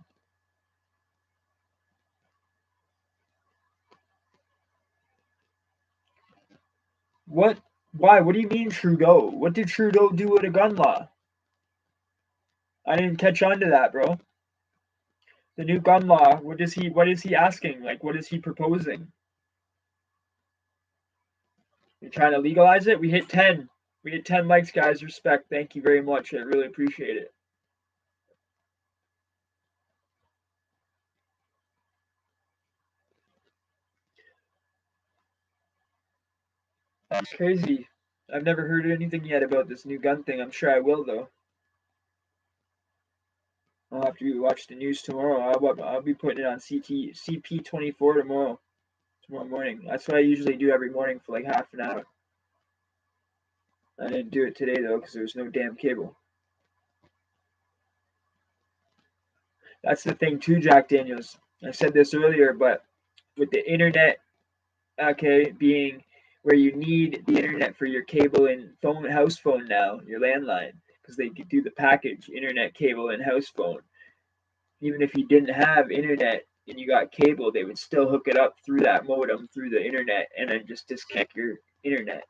What? Why? What do you mean Trudeau? What did Trudeau do with a gun law? I didn't catch on to that, bro. The new gun law. What is he asking? Like, what is he proposing? You're trying to legalize it? We hit 10. We hit 10 likes, guys. Respect. Thank you very much. I really appreciate it. That's crazy. I've never heard anything yet about this new gun thing. I'm sure I will, though. I'll have to watch the news tomorrow. I'll be putting it on CP24 tomorrow morning. That's what I usually do every morning for like half an hour. I didn't do it today though because there was no damn cable. That's the thing too, Jack Daniels. I said this earlier, but with the internet, okay, being where you need the internet for your cable and phone, house phone now, your landline, because they could do the package, internet, cable, and house phone. Even if you didn't have internet and you got cable, they would still hook it up through that modem through the internet and then just disconnect your internet.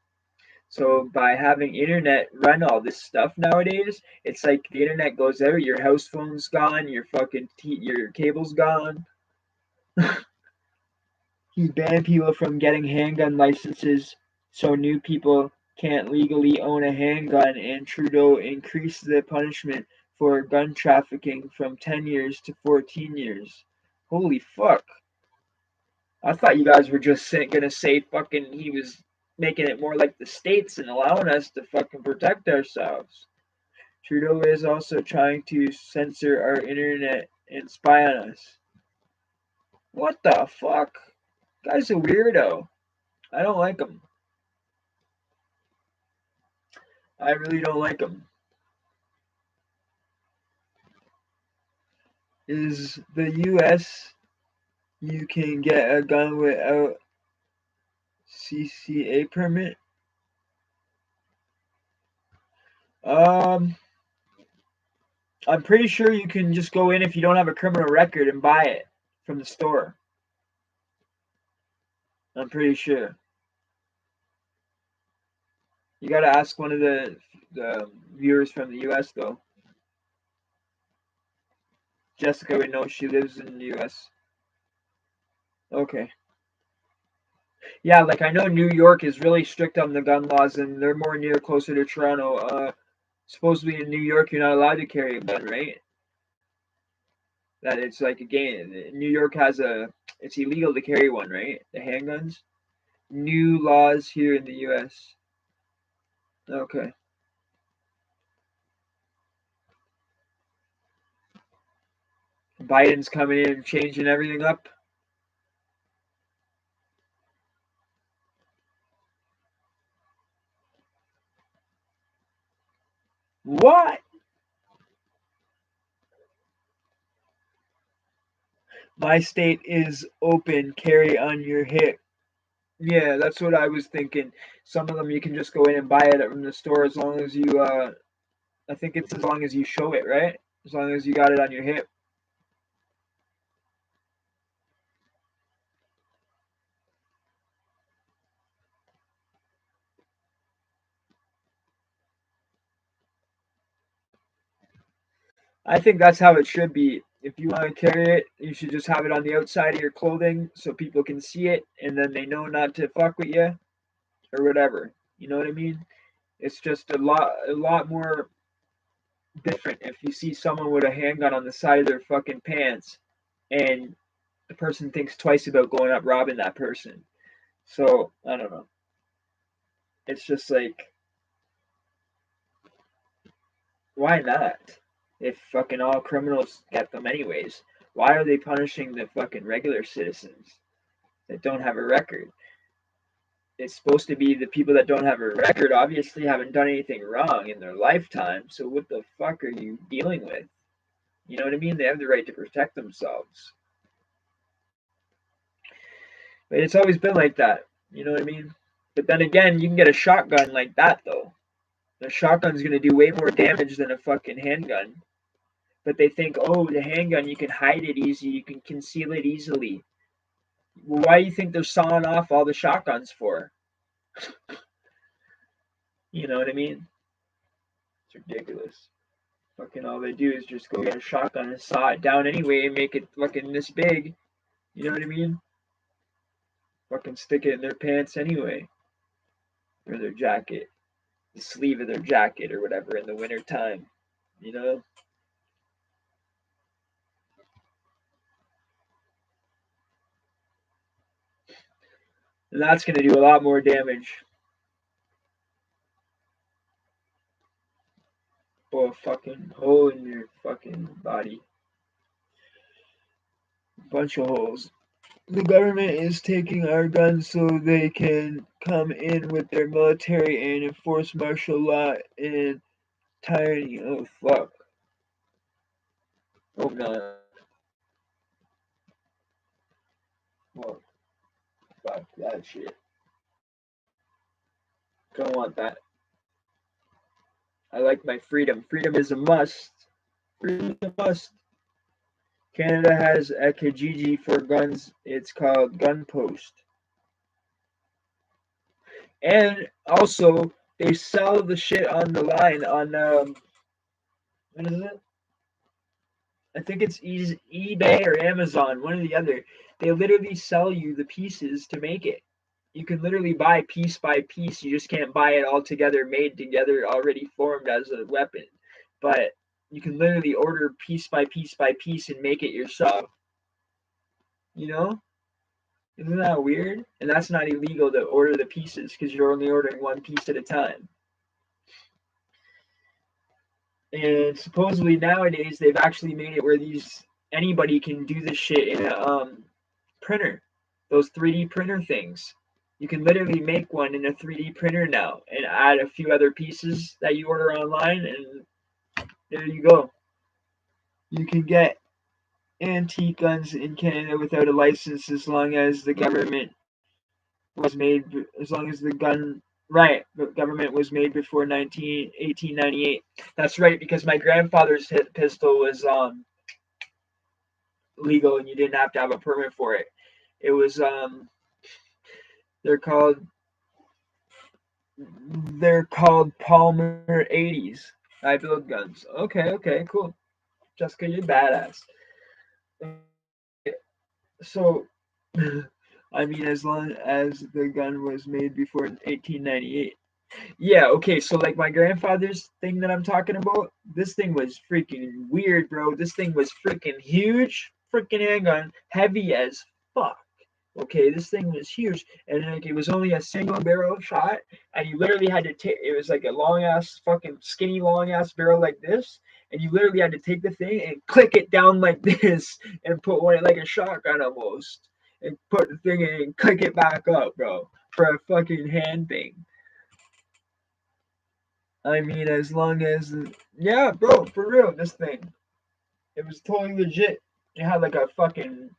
So by having internet run all this stuff nowadays, it's like the internet goes out, your house phone's gone, your cable's gone. He banned people from getting handgun licenses so new people can't legally own a handgun, and Trudeau increased the punishment for gun trafficking from 10 years to 14 years. Holy fuck. I thought you guys were just gonna say fucking he was making it more like the States and allowing us to fucking protect ourselves. Trudeau is also trying to censor our internet and spy on us. What the fuck? Guy's a weirdo. I don't like him. I really don't like him. Is the US you can get a gun without CCA permit? Um, I'm pretty sure you can just go in if you don't have a criminal record and buy it from the store. I'm pretty sure. You gotta ask one of the viewers from the US though. Jessica would know, she lives in the US. Okay. Yeah, like I know New York is really strict on the gun laws and they're more near closer to Toronto. Supposedly in New York you're not allowed to carry a gun, right? That it's like a game. New York has it's illegal to carry one, right? The handguns. New laws here in the U.S. Okay. Biden's coming in and changing everything up. What? My state is open. Carry on your hip. Yeah, that's what I was thinking. Some of them you can just go in and buy it from the store as long as you. I think it's as long as you show it, right? As long as you got it on your hip. I think that's how it should be. If you want to carry it, you should just have it on the outside of your clothing so people can see it and then they know not to fuck with you or whatever. You know what I mean? It's just a lot more different if you see someone with a handgun on the side of their fucking pants and the person thinks twice about going up robbing that person. So I don't know. It's just like, why not? If fucking all criminals get them anyways, why are they punishing the fucking regular citizens that don't have a record? It's supposed to be the people that don't have a record obviously haven't done anything wrong in their lifetime. So what the fuck are you dealing with? You know what I mean? They have the right to protect themselves. But it's always been like that. You know what I mean? But then again, you can get a shotgun like that though. The shotgun's gonna do way more damage than a fucking handgun. But they think, oh, the handgun, you can hide it easy, you can conceal it easily. Well, why do you think they're sawing off all the shotguns for? You know what I mean? It's ridiculous. Fucking all they do is just go get a shotgun and saw it down anyway and make it fucking this big. You know what I mean? Fucking stick it in their pants anyway. Or their jacket. The sleeve of their jacket or whatever in the winter time. You know? And that's gonna do a lot more damage. Blow a fucking hole in your fucking body. Bunch of holes. The government is taking our guns so they can come in with their military and enforce martial law and tyranny. Oh fuck. Oh no. Oh fuck that shit. Don't want that. I like my freedom. Freedom is a must. Freedom is a must. Canada has a Kijiji for guns. It's called Gun Post. And also, they sell the shit on the line on what is it? I think it's eBay or Amazon, one or the other. They literally sell you the pieces to make it. You can literally buy piece by piece. You just can't buy it all together, made together, already formed as a weapon. But you can literally order piece by piece by piece and make it yourself. You know? Isn't that weird? And that's not illegal to order the pieces because you're only ordering one piece at a time. And supposedly nowadays they've actually made it where anybody can do this shit in a printer, those 3D printer things. You can literally make one in a 3D printer now and add a few other pieces that you order online, and there you go. You can get antique guns in Canada without a license as long as the government was made, as long as the gun, right, the government was made before 1898. That's right, because my grandfather's pistol was legal and you didn't have to have a permit for it. It was they're called they're called Palmer 80s. I build guns. Okay, okay, cool. Jessica, you're badass. So, I mean, as long as the gun was made before 1898. Yeah, okay, so like my grandfather's thing that I'm talking about, this thing was freaking weird, bro. This thing was freaking huge, freaking handgun, heavy as fuck. Okay, this thing was huge, and like it was only a single barrel shot, and you literally had to take. It was like a long ass, fucking skinny, long ass barrel like this, and you literally had to take the thing and click it down like this, and put one like a shotgun almost, and put the thing in and click it back up, bro, for a fucking hand thing. I mean, as long as yeah, bro, for real, this thing, it was totally legit. It had like a fucking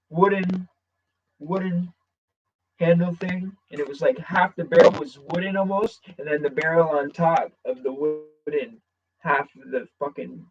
wooden handle thing, and it was like half the barrel was wooden almost, and then the barrel on top of the wooden half of the fucking